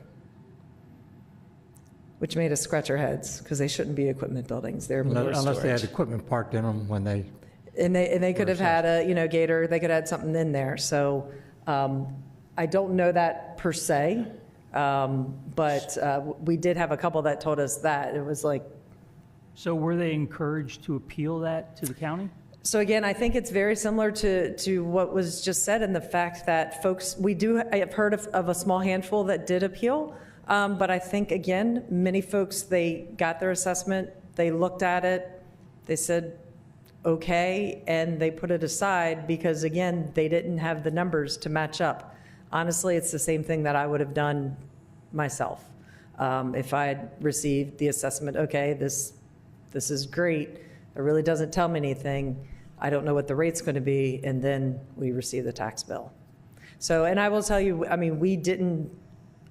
which made us scratch our heads because they shouldn't be equipment buildings. They're manure
Unless they had
storage.
equipment parked in them when they.
And they could have had a, gator, they could have had something in there. So I don't know that per se, but we did have a couple that told us that. It was like.
So were they encouraged to appeal that to the county?
So again, I think it's very similar to what was just said, in the fact that folks, I have heard of a small handful that did appeal, but I think, again, many folks, they got their assessment, they looked at it, they said, okay, and they put it aside because, again, they didn't have the numbers to match up. Honestly, it's the same thing that I would have done myself. If I had received the assessment, okay, this is great, it really doesn't tell me anything, I don't know what the rate's going to be, and then we receive the tax bill. So, and I will tell you, I mean, we didn't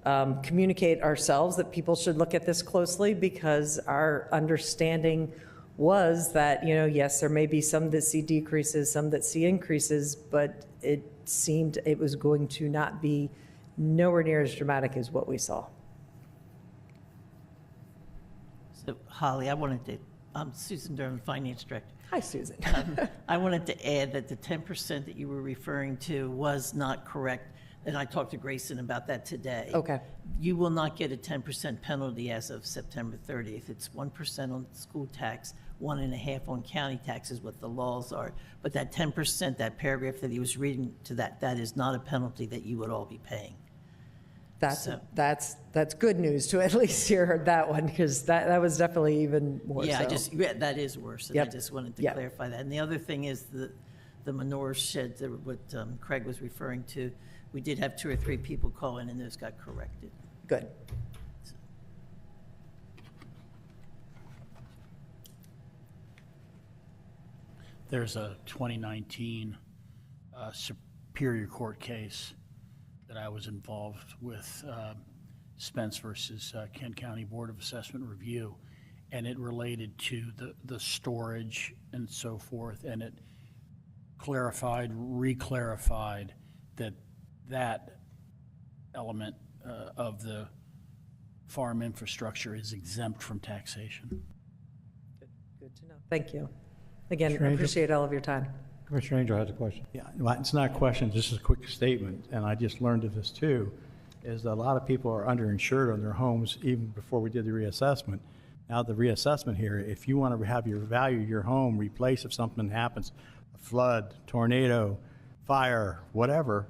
communicate ourselves that people should look at this closely, because our understanding was that, yes, there may be some that see decreases, some that see increases, but it seemed it was going to not be nowhere near as dramatic as what we saw.
So, Holly, I wanted to, Susan Durham, Finance Director.
Hi, Susan.
I wanted to add that the 10% that you were referring to was not correct, and I talked to Grayson about that today.
Okay.
You will not get a 10% penalty as of September 30th. It's 1% on school tax, 1.5% on county taxes, what the laws are. But that 10%, that paragraph that he was reading to that is not a penalty that you would all be paying.
That's good news to at least hear that one, because that was definitely even more
Yeah,
so.
that is worse, and I just wanted to clarify that. And the other thing is the manure sheds, what Craig was referring to. We did have 2 or 3 people call in, and those got corrected.
Good.
there's a 2019 Superior Court case that I was involved with, Spence versus Kent County Board of Assessment Review, and it related to the storage and so forth, and it clarified, reclarified that element of the farm infrastructure is exempt from taxation.
Good to know. Thank you. Again, I
Stranger?
appreciate all of your time.
Commissioner Angel has a question.
Yeah, well, it's not a question, just a quick statement, and I just learned of this too, is that a lot of people are underinsured on their homes even before we did the reassessment. Now the reassessment here, if you want to have your value of your home replaced if something happens, a flood, tornado, fire, whatever,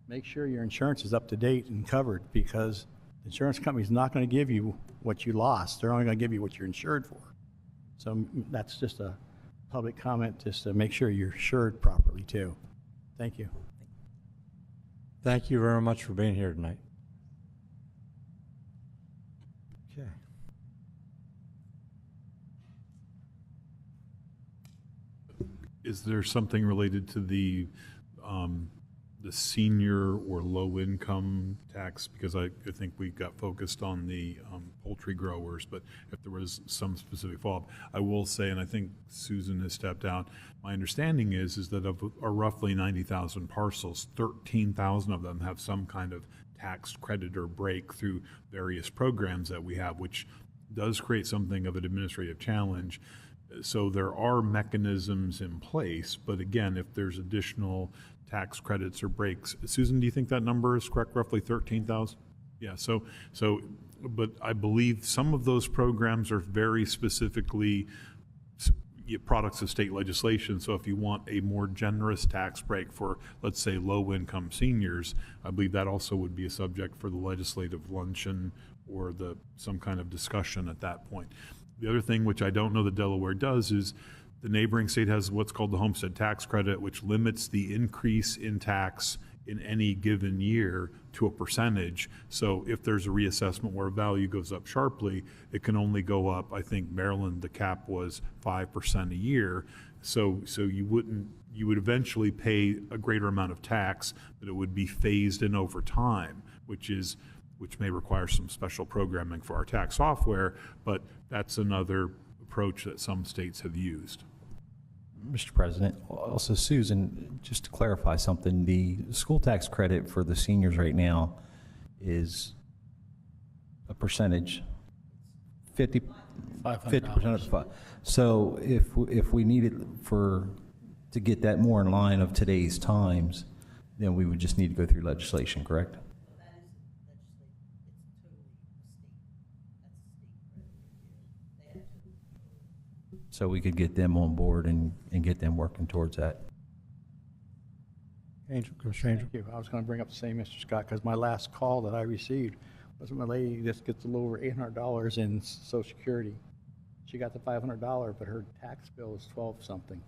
make sure your insurance is up to date and covered, because the insurance company's not going to give you what you lost. They're only going to give you what you're insured for. So that's just a public comment, just to make sure you're insured properly too. Thank you.
Thank you very much for being here tonight. Okay.
Is there something related to the senior or low income tax? Because I think we got focused on the poultry growers, but if there was some specific follow-up, I will say, and I think Susan has stepped out, my understanding is that of our roughly 90,000 parcels, 13,000 of them have some kind of tax credit or break through various programs that we have, which does create something of an administrative challenge. So there are mechanisms in place, but again, if there's additional tax credits or breaks, Susan, do you think that number is correct, roughly 13,000? Yeah, but I believe some of those programs are very specifically products of state legislation. So if you want a more generous tax break for, let's say, low-income seniors, I believe that also would be a subject for the legislative luncheon or some kind of discussion at that point. The other thing, which I don't know that Delaware does, is the neighboring state has what's called the homestead tax credit, which limits the increase in tax in any given year to a percentage. So if there's a reassessment where value goes up sharply, it can only go up, I think Maryland, the cap was 5% a year. So you would eventually pay a greater amount of tax, but it would be phased in over time, which may require some special programming for our tax software, but that's another approach that some states have used.
Mr. President, also Susan, just to clarify something, the school tax credit for the seniors right now is a percentage, 50% of the So if we needed to get that more in line of today's times, then we would just need to go through legislation, correct? So we could get them on board and get them working towards that.
Angel, Commissioner Angel.
Thank you. I was going to bring up the same, Mr. Scott, because my last call that I received was when a lady just gets a little over $800 in Social Security. She got the $500, but her tax bill is 12-something.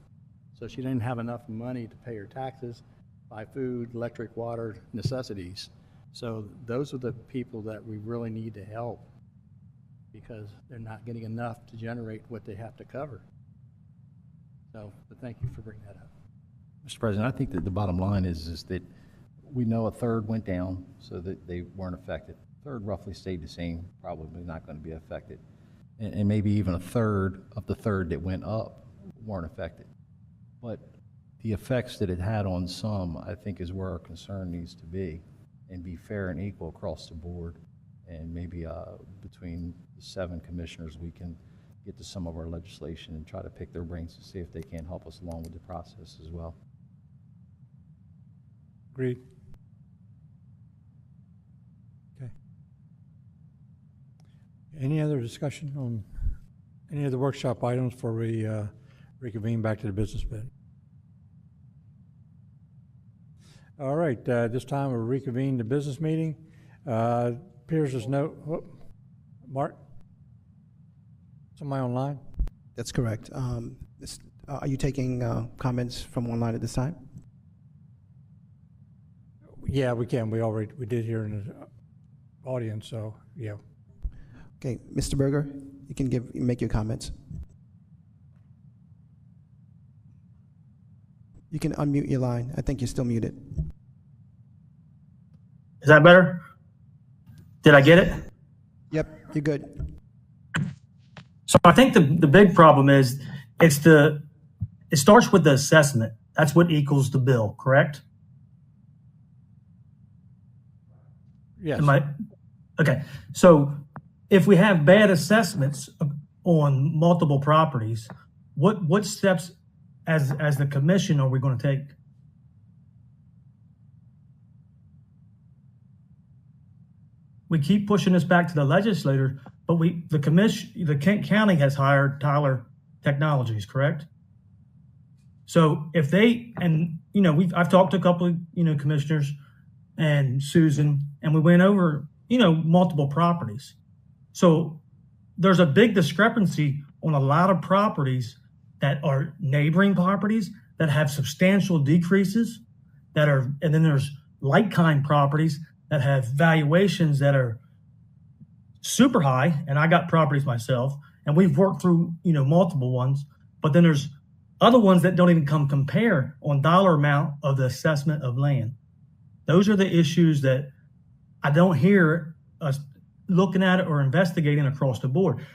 So she didn't have enough money to pay her taxes, buy food, electric, water, necessities. So those are the people that we really need to help, because they're not getting enough to generate what they have to cover. So, but thank you for bringing that up.
Mr. President, I think that the bottom line is that we know a third went down so that they weren't affected. A third roughly stayed the same, probably not going to be affected. And maybe even a third of the third that went up weren't affected. But the effects that it had on some, I think, is where our concern needs to be, and be fair and equal across the board. And maybe between the 7 commissioners, we can get to some of our legislation and try to pick their brains to see if they can help us along with the process as well.
Agreed. Okay. Any other discussion on any of the workshop items before we reconvene back to the business meeting? All right, this time we'll reconvene the business meeting. Appears there's no, Mark? Somebody online?
That's correct. Are you taking comments from online at this time?
Yeah, we can. We did here in the audience, so yeah.
Okay, Mr. Berger, you can make your comments. You can unmute your line. I think you're still muted.
Is that better? Did I get it?
Yep, you're good.
So I think the big problem is it starts with the assessment. That's what equals the bill, correct?
Yes.
Okay. So if we have bad assessments on multiple properties, what steps as the commission are we going to take? We keep pushing this back to the legislator, but the Kent County has hired Tyler Technologies, correct? So if they, and I've talked to a couple of commissioners and Susan, and we went over multiple properties. So there's a big discrepancy on a lot of properties that are neighboring properties that have substantial decreases and then there's like-kind properties that have valuations that are super high. And I got properties myself, and we've worked through, multiple ones, but then there's other ones that don't even compare on dollar amount of the assessment of land. Those are the issues that I don't hear us looking at it or investigating across the board.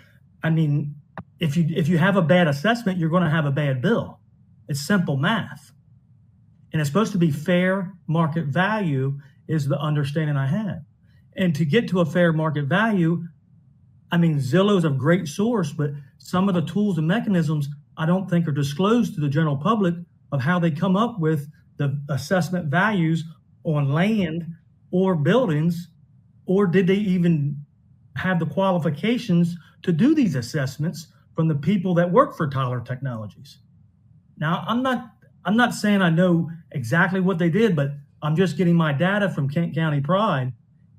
I mean, if you have a bad assessment, you're going to have a bad bill. It's simple math. And it's supposed to be fair market value is the understanding I have. And to get to a fair market value, I mean, Zillow is a great source, but some of the tools and mechanisms I don't think are disclosed to the general public of how they come up with the assessment values on land or buildings, or did they even have the qualifications to do these assessments from the people that work for Tyler Technologies? Now, I'm not saying I know exactly what they did, but I'm just getting my data from Kent County Pride,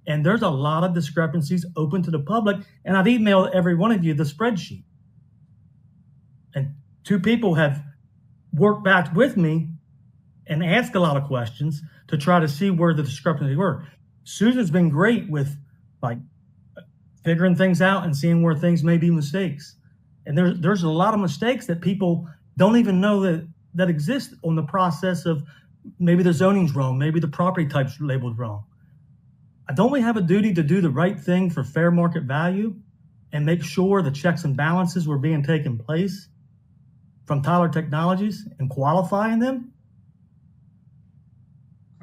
and there's a lot of discrepancies open to the public, and I've emailed every one of you the spreadsheet. And 2 people have worked back with me and asked a lot of questions to try to see where the discrepancies were. Susan's been great with figuring things out and seeing where things may be mistakes. And there's a lot of mistakes that people don't even know that exist on the process of maybe the zoning's wrong, maybe the property type's labeled wrong. Don't we have a duty to do the right thing for fair market value and make sure the checks and balances were being taken place from Tyler Technologies and qualifying them?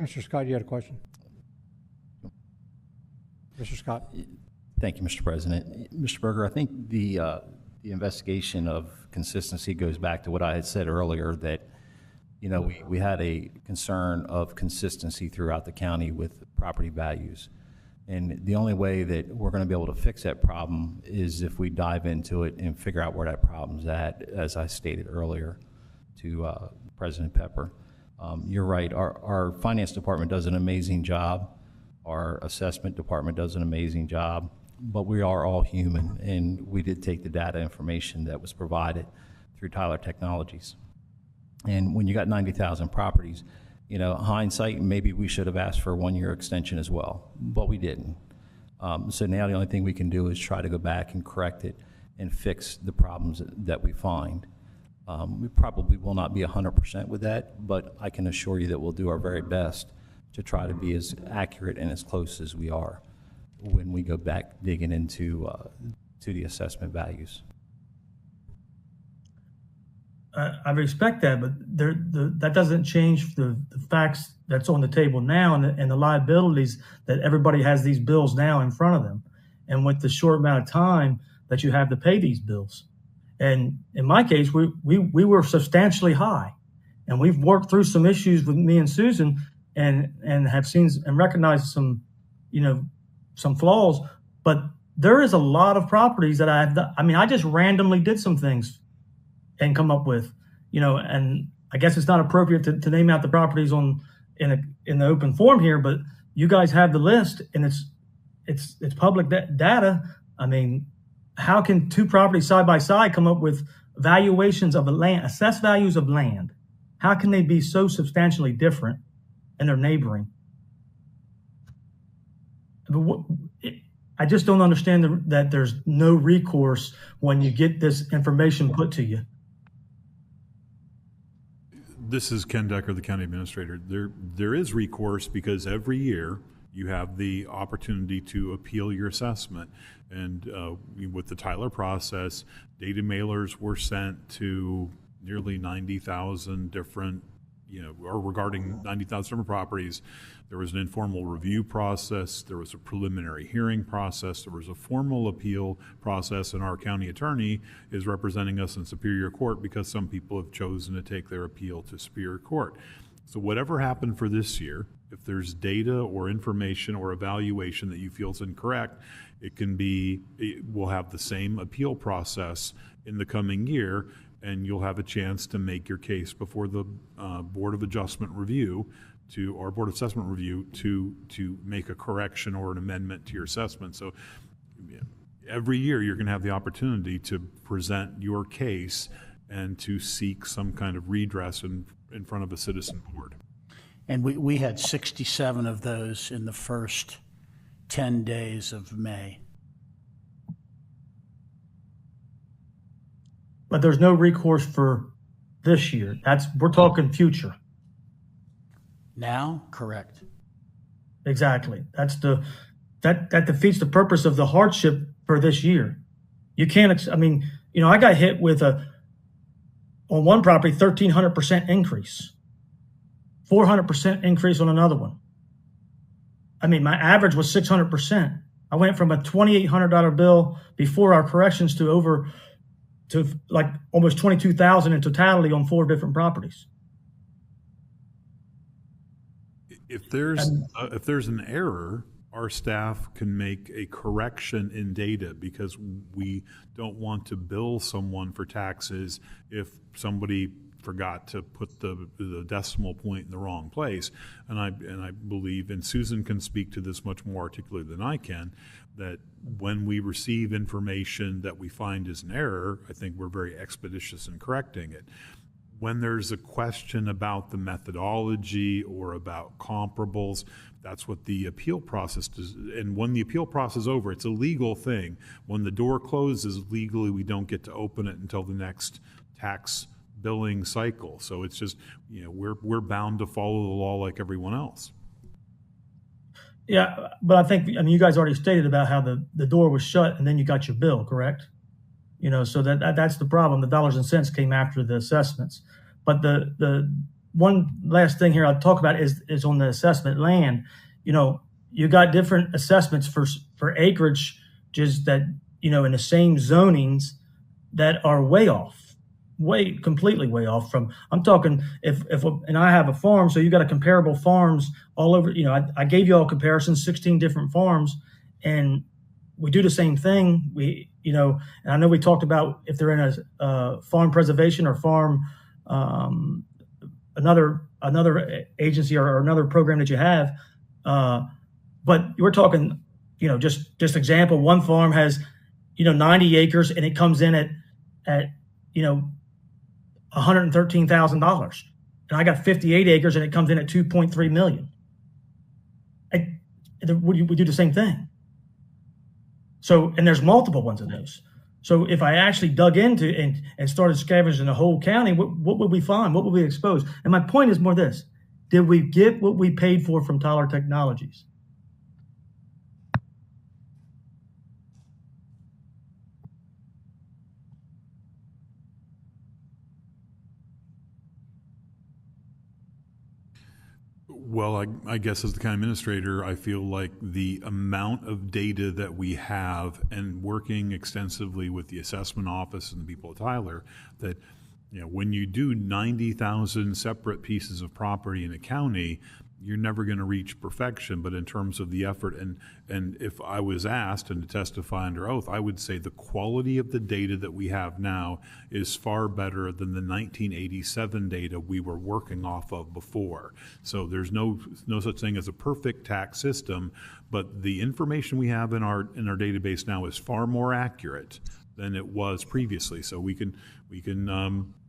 Mr. Scott, you had a question? Mr. Scott?
Thank you, Mr. President. Mr. Berger, I think the investigation of consistency goes back to what I had said earlier, that we had a concern of consistency throughout the county with property values. And the only way that we're going to be able to fix that problem is if we dive into it and figure out where that problem's at, as I stated earlier to President Pepper. You're right, our finance department does an amazing job. Our assessment department does an amazing job, but we are all human, and we did take the data information that was provided through Tyler Technologies. And when you got 90,000 properties, hindsight, maybe we should have asked for a 1-year extension as well, but we didn't. So now the only thing we can do is try to go back and correct it and fix the problems that we find. We probably will not be 100% with that, but I can assure you that we'll do our very best to try to be as accurate and as close as we are when we go back digging into to the assessment values.
I respect that, but that doesn't change the facts that's on the table now and the liabilities that everybody has these bills now in front of them, and with the short amount of time that you have to pay these bills. And in my case, we were substantially high, and we've worked through some issues with me and Susan, and have seen and recognized some flaws. But there is a lot of properties that I just randomly did some things and come up with, and I guess it's not appropriate to name out the properties in the open forum here, but you guys have the list, and it's public data. I mean, how can 2 properties side by side come up with valuations of the land, assessed values of land? How can they be so substantially different and they're neighboring? I just don't understand that there's no recourse when you get this information put to you.
This is Ken Decker, the county administrator. There is recourse because every year you have the opportunity to appeal your assessment. And with the Tyler process, data mailers were sent to nearly 90,000 different, or regarding 90,000 different properties. There was an informal review process, there was a preliminary hearing process, there was a formal appeal process, and our county attorney is representing us in Superior Court because some people have chosen to take their appeal to Superior Court. So whatever happened for this year, if there's data or information or evaluation that you feel is incorrect, we'll have the same appeal process in the coming year, and you'll have a chance to make your case before the Board of Adjustment Review or Board of Assessment Review to make a correction or an amendment to your assessment. So every year you're going to have the opportunity to present your case and to seek some kind of redress in front of a citizen board.
And we had 67 of those in the first 10 days of May.
But there's no recourse for this year. We're talking future.
Now, correct.
Exactly. That defeats the purpose of the hardship for this year. You can't, I got hit with on one property, 1,300% increase, 400% increase on another one. My average was 600%. I went from a $2,800 bill before our corrections to like almost $22,000 in totality on 4 different properties.
If there's an error, our staff can make a correction in data because we don't want to bill someone for taxes if somebody forgot to put the decimal point in the wrong place. And I believe, and Susan can speak to this much more articulately than I can, that when we receive information that we find is an error, I think we're very expeditious in correcting it. When there's a question about the methodology or about comparables, that's what the appeal process does. And when the appeal process is over, it's a legal thing. When the door closes, legally we don't get to open it until the next tax billing cycle. So it's just, we're bound to follow the law like everyone else.
Yeah, but I think, you guys already stated about how the door was shut and then you got your bill, correct? So that's the problem. The dollars and cents came after the assessments. But the one last thing here I'll talk about is on the assessment land. You got different assessments for acreage just that, in the same zonings that are way off. Completely way off from, I'm talking and I have a farm, so you got a comparable farms all over, I gave you all comparisons, 16 different farms, and we do the same thing. And I know we talked about if they're in a farm preservation or farm, another agency or another program that you have. But we're talking, just example, one farm has, 90 acres and it comes in at $113,000, and I got 58 acres and it comes in at 2.3 million. We do the same thing. So, and there's multiple ones of those. So if I actually dug into and started scavenging the whole county, what would we find? What would we expose? And my point is more this: did we get what we paid for from Tyler Technologies?
Well, I guess as the county administrator, I feel like the amount of data that we have, and working extensively with the assessment office and the people at Tyler, that when you do 90,000 separate pieces of property in a county, you're never going to reach perfection. But in terms of the effort, and if I was asked and to testify under oath, I would say the quality of the data that we have now is far better than the 1987 data we were working off of before. So there's no such thing as a perfect tax system, but the information we have in our database now is far more accurate than it was previously. So we can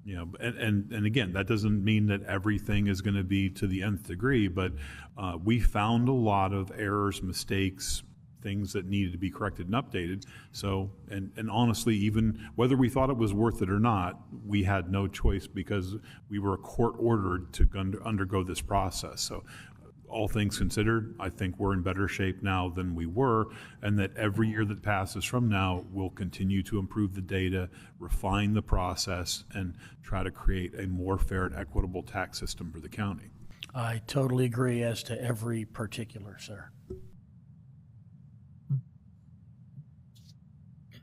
and again, that doesn't mean that everything is going to be to the nth degree, but we found a lot of errors, mistakes, things that needed to be corrected and updated. So, and honestly, even whether we thought it was worth it or not, we had no choice because we were court ordered to undergo this process. So all things considered, I think we're in better shape now than we were, and that every year that passes from now, we'll continue to improve the data, refine the process, and try to create a more fair and equitable tax system for the county.
I totally agree as to every particular, sir.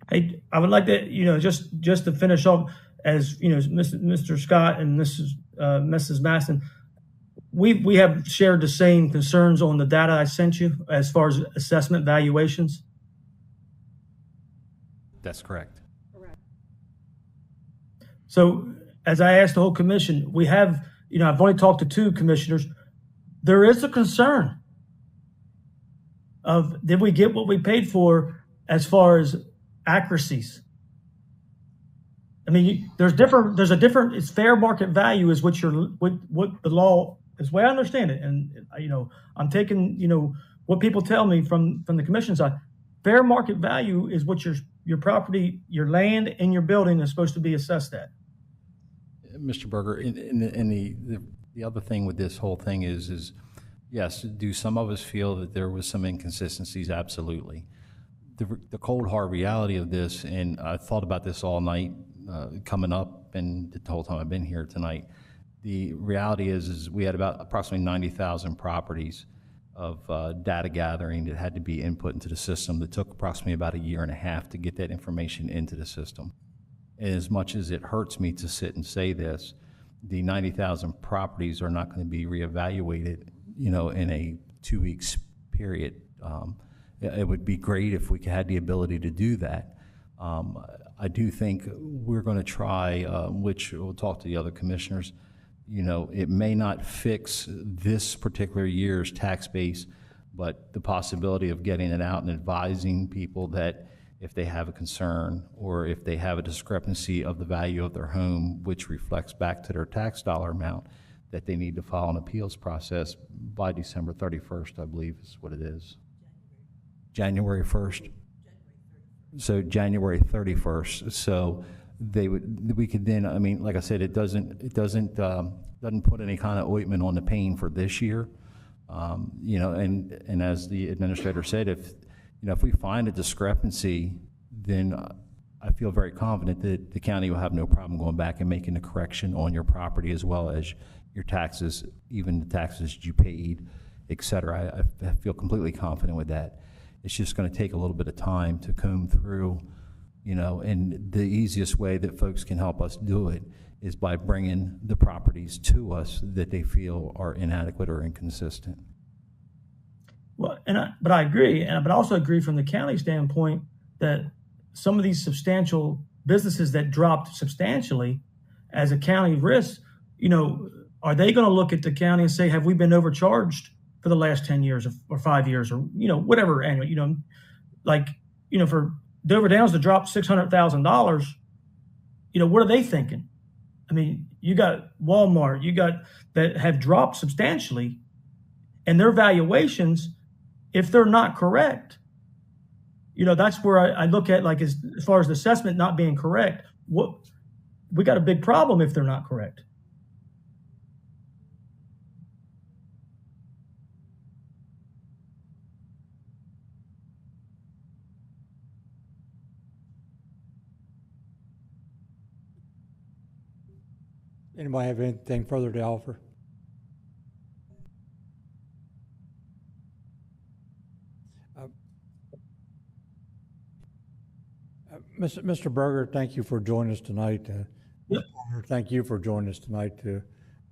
Hey, I would like to, just to finish up, as Mr. Scott and Mrs. Masson, we have shared the same concerns on the data I sent you as far as assessment valuations.
That's correct.
So as I asked the whole commission, we have, I've only talked to 2 commissioners. There is a concern of, did we get what we paid for as far as accuracies? I mean, there's a different, it's fair market value is what the law is the way I understand it. And, I'm taking, what people tell me from the commission side. Fair market value is what your property, your land and your building is supposed to be assessed at.
Mr. Berger, the other thing with this whole thing is yes, do some of us feel that there was some inconsistencies? Absolutely. The cold hard reality of this, and I thought about this all night coming up and the whole time I've been here tonight, the reality is we had about approximately 90,000 properties of data gathering that had to be input into the system that took approximately about 1.5 years to get that information into the system. And as much as it hurts me to sit and say this, the 90,000 properties are not going to be reevaluated, in a 2 weeks period. It would be great if we had the ability to do that. I do think we're going to try, which we'll talk to the other commissioners, it may not fix this particular year's tax base, but the possibility of getting it out and advising people that if they have a concern or if they have a discrepancy of the value of their home, which reflects back to their tax dollar amount, that they need to file an appeals process by December 31st, I believe is what it is. January 1st. So January 31st. So we could then, I mean, like I said, it doesn't put any kind of ointment on the pain for this year. And as the administrator said, if we find a discrepancy, then I feel very confident that the county will have no problem going back and making the correction on your property as well as your taxes, even the taxes you paid, et cetera. I feel completely confident with that. It's just going to take a little bit of time to comb through, and the easiest way that folks can help us do it is by bringing the properties to us that they feel are inadequate or inconsistent.
Well, but I agree, but I also agree from the county standpoint that some of these substantial businesses that dropped substantially as a county risk, are they going to look at the county and say, have we been overcharged for the last 10 years or 5 years or, whatever annual, for Dover Downs to drop $600,000, what are they thinking? I mean, you got Walmart, that have dropped substantially, and their valuations, if they're not correct, that's where I look at, like, as far as the assessment not being correct, we got a big problem if they're not correct.
Anybody have anything further to offer? Mr. Berger, thank you for joining us tonight.
Yep.
Thank you for joining us tonight to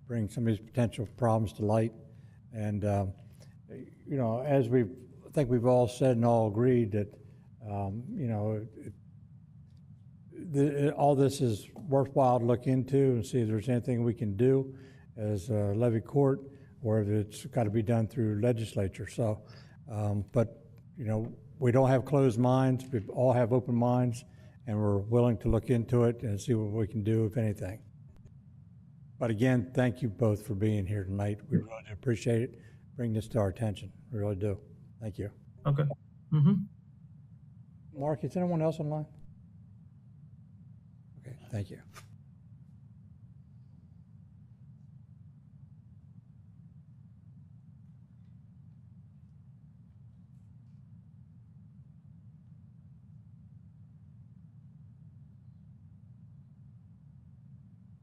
bring some of these potential problems to light. And, as I think we've all said and all agreed that, all this is worthwhile to look into and see if there's anything we can do as a levy court, or if it's got to be done through legislature. So, but we don't have closed minds. We all have open minds, and we're willing to look into it and see what we can do, if anything. But again, thank you both for being here tonight. We really appreciate it. Bring this to our attention. We really do. Thank you.
Okay.
Mark, is anyone else online? Okay, thank you.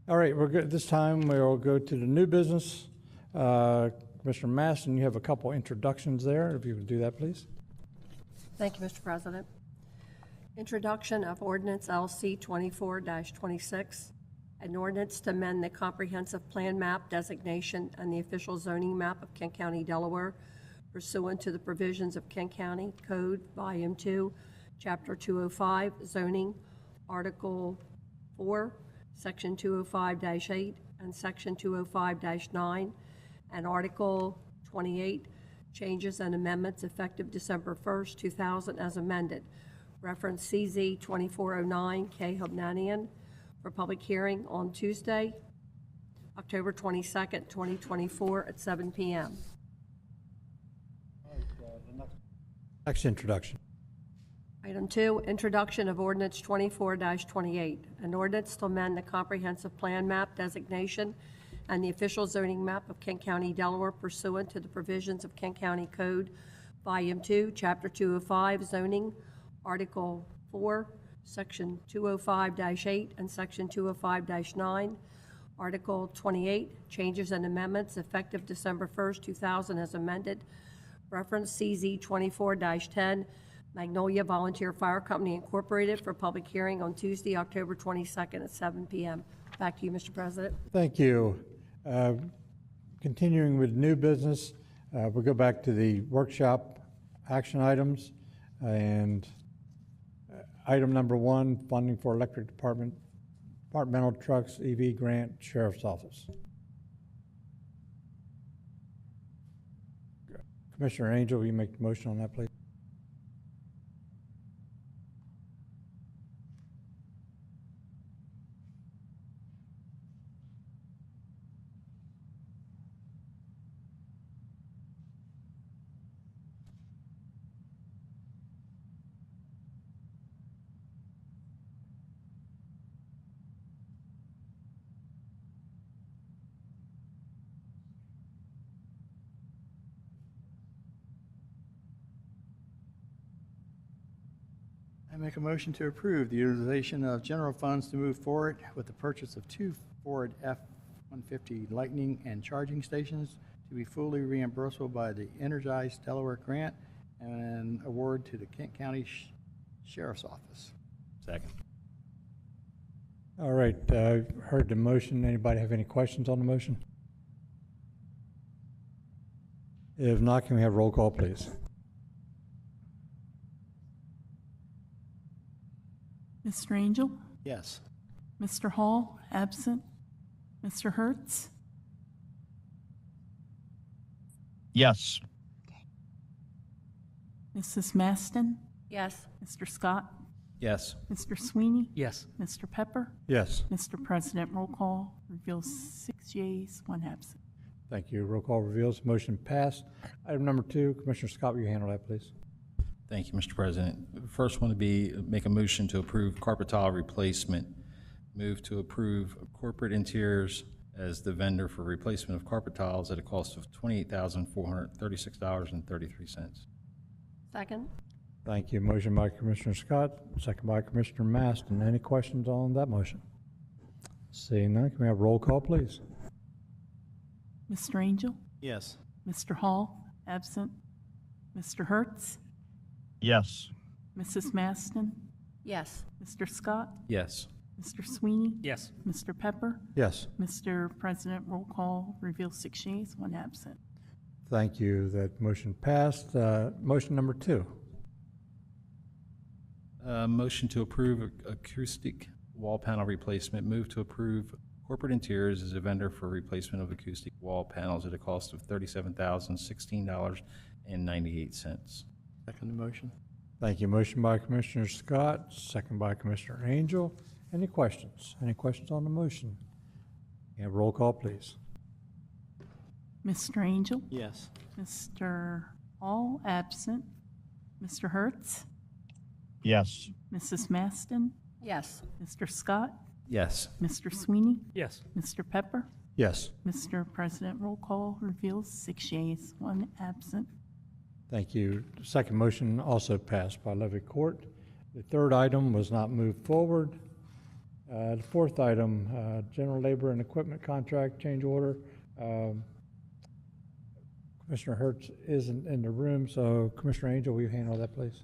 All right, we're good. This time we'll go to the new business. Commissioner Maston, you have a couple introductions there. If you would do that, please.
Thank you, Mr. President. Introduction of Ordinance LC 24-26, an ordinance to amend the comprehensive plan map designation and the official zoning map of Kent County, Delaware, pursuant to the provisions of Kent County Code, Volume 2, Chapter 205, Zoning, Article 4, Section 205-8 and Section 205-9, and Article 28, changes and amendments effective December 1st, 2000 as amended. Reference CZ 2409 K. Hobnanian for public hearing on Tuesday, October 22nd, 2024 at 7 p.m.
Next introduction.
Item 2, introduction of ordinance 24-28, an ordinance to amend the comprehensive plan map designation and the official zoning map of Kent County, Delaware, pursuant to the provisions of Kent County Code, Volume 2, Chapter 205, Zoning, Article 4, Section 205-8 and Section 205-9, Article 28, changes and amendments effective December 1st, 2000 as amended. Reference CZ 24-10, Magnolia Volunteer Fire Company Incorporated for public hearing on Tuesday, October 22nd at 7 p.m. Back to you, Mr. President.
Thank you. Continuing with new business, we'll go back to the workshop action items. And item number 1, funding for electric departmental trucks, EV grant, Sheriff's Office. Commissioner Angel, will you make the motion on that, please?
I make a motion to approve the utilization of general funds to move forward with the purchase of 2 Ford F-150 Lightning and charging stations to be fully reimbursable by the Energized Delaware Grant and award to the Kent County Sheriff's Office.
Second.
All right, heard the motion. Anybody have any questions on the motion? If not, can we have roll call, please?
Mr. Angel?
Yes.
Mr. Hall, absent. Mr. Hertz?
Yes.
Mrs. Maston?
Yes.
Mr. Scott?
Yes.
Mr. Sweeney?
Yes.
Mr. Pepper?
Yes.
Mr. President, roll call reveals 6 yeas, 1 absent.
Thank you. Roll call reveals motion passed. Item number 2, Commissioner Scott, will you handle that, please?
Thank you, Mr. President. The first one would be make a motion to approve carpet tile replacement. Move to approve Corporate Interiors as the vendor for replacement of carpet tiles at a cost of $28,436.33.
Second.
Thank you. Motion by Commissioner Scott, second by Commissioner Maston. Any questions on that motion? Seeing none, can we have roll call, please?
Mr. Angel?
Yes.
Mr. Hall, absent. Mr. Hertz?
Yes.
Mrs. Maston?
Yes.
Mr. Scott?
Yes.
Mr. Sweeney?
Yes.
Mr. Pepper?
Yes.
Mr. President, roll call reveals 6 yeas, 1 absent.
Thank you. That motion passed. Motion number 2.
Motion to approve acoustic wall panel replacement. Move to approve Corporate Interiors as a vendor for replacement of acoustic wall panels at a cost of $37,016.98.
Second the motion.
Thank you. Motion by Commissioner Scott, second by Commissioner Angel. Any questions? Any questions on the motion? Can we have roll call, please?
Mr. Angel?
Yes.
Mr. Hall, absent. Mr. Hertz,
Yes.
Mrs. Maston,
Yes.
Mr. Scott,
Yes.
Mr. Sweeney,
Yes.
Mr. Pepper.
Yes.
Mr. President, roll call reveals 6 yeas, 1 absent.
Thank you. The second motion also passed by Levy Court. The third item was not moved forward. The fourth item, general labor and equipment contract change order. Commissioner Hertz isn't in the room, so Commissioner Angel, will you handle that, please?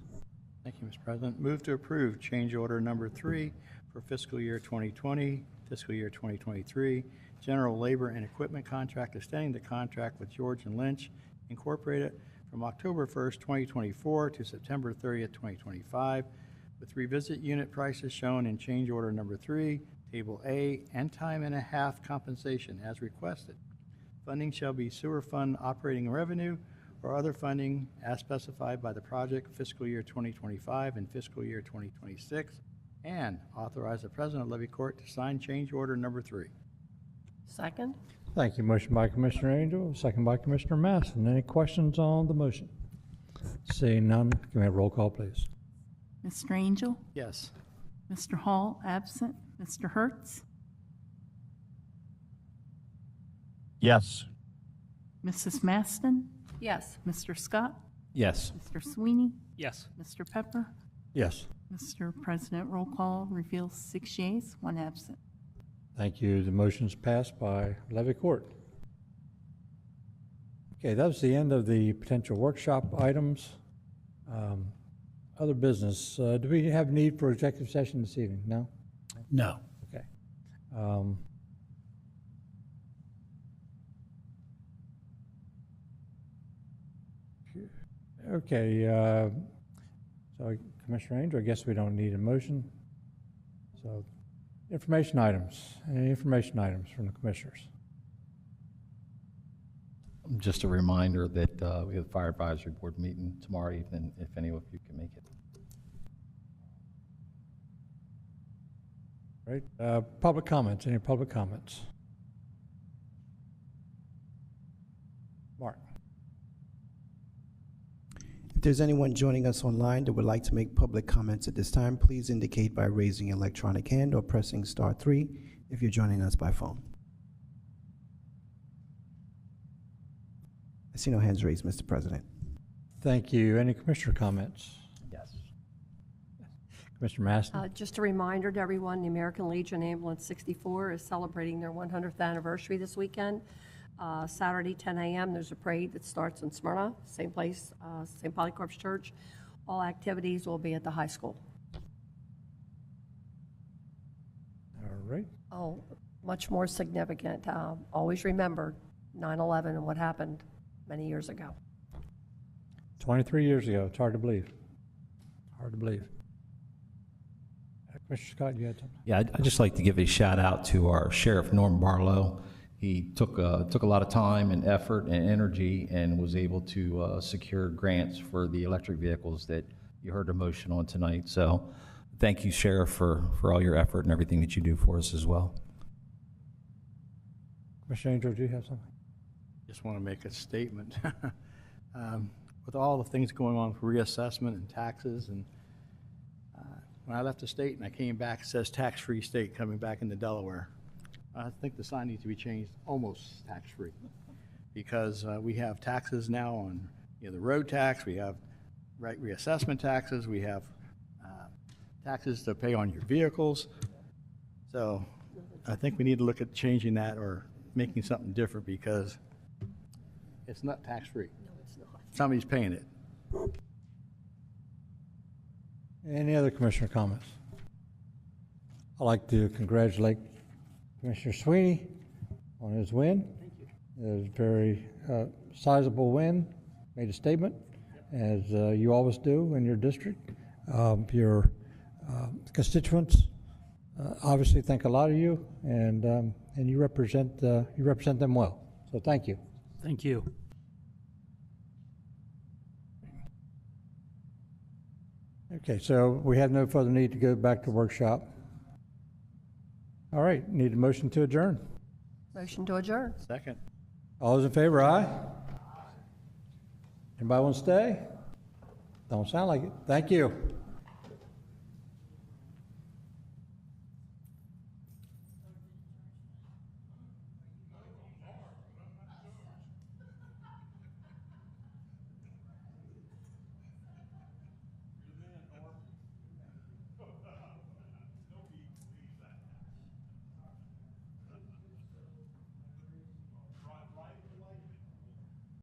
Thank you, Mr. President. Move to approve change order number 3 for fiscal year 2020, fiscal year 2023, general labor and equipment contract, extending the contract with George and Lynch Incorporated from October 1st, 2024 to September 30th, 2025, with revisit unit prices shown in change order number 3, table A, and time and a half compensation as requested. Funding shall be sewer fund operating revenue or other funding as specified by the project fiscal year 2025 and fiscal year 2026, and authorize the President of Levy Court to sign change order number 3.
Second?
Thank you. Motion by Commissioner Angel, second by Commissioner Masson. Any questions on the motion? Seeing none, can we have roll call, please?
Mr. Angel,
Yes.
Mr. Hall, absent. Mr. Hertz,
Yes.
Mrs. Maston,
Yes.
Mr. Scott,
Yes.
Mr. Sweeney,
Yes.
Mr. Pepper.
Yes.
Mr. President, roll call reveals 6 yeas, 1 absent.
Thank you. The motion's passed by Levy Court. Okay, that was the end of the potential workshop items. Other business, do we have need for executive session this evening? No?
No.
Okay. Okay, so Commissioner Angel, I guess we don't need a motion. So, information items, any information items from the commissioners?
Just a reminder that we have the Fire Advisory Board meeting tomorrow evening, if any of you can make it.
Right, public comments, any public comments? Mark?
If there's anyone joining us online that would like to make public comments at this time, please indicate by raising your electronic hand or pressing *3 if you're joining us by phone. I see no hands raised, Mr. President.
Thank you. Any commissioner comments?
Yes.
Commissioner Maston?
Just a reminder to everyone, the American Legion Ambulance 64 is celebrating their 100th anniversary this weekend. Saturday, 10 a.m., there's a parade that starts in Smyrna, same place, St. Polycarp's Church. All activities will be at the high school.
All right.
Oh, much more significant. Always remember 9/11 and what happened many years ago.
23 years ago. It's hard to believe. Hard to believe. Commissioner Scott, you had something?
Yeah, I'd just like to give a shout out to our Sheriff Norm Barlow. He took a lot of time and effort and energy and was able to secure grants for the electric vehicles that you heard a motion on tonight. So thank you, Sheriff, for all your effort and everything that you do for us as well.
Commissioner Angel, do you have something?
Just want to make a statement. With all the things going on for reassessment and taxes, and when I left the state and I came back, it says tax-free state coming back into Delaware. I think the sign needs to be changed almost tax-free, because we have taxes now on the road tax, we have reassessment taxes, we have taxes to pay on your vehicles. So I think we need to look at changing that or making something different, because it's not tax-free.
No, it's not.
Somebody's paying it.
Any other commissioner comments? I'd like to congratulate Commissioner Sweeney on his win.
Thank you.
It was a very sizable win, made a statement, as you always do in your district. Your constituents obviously think a lot of you, and you represent them well. So thank you.
Thank you.
Okay, so we have no further need to go back to workshop. All right, need a motion to adjourn.
Motion to adjourn.
Second.
All those in favor, aye? Anybody want to stay? Don't sound like it. Thank you.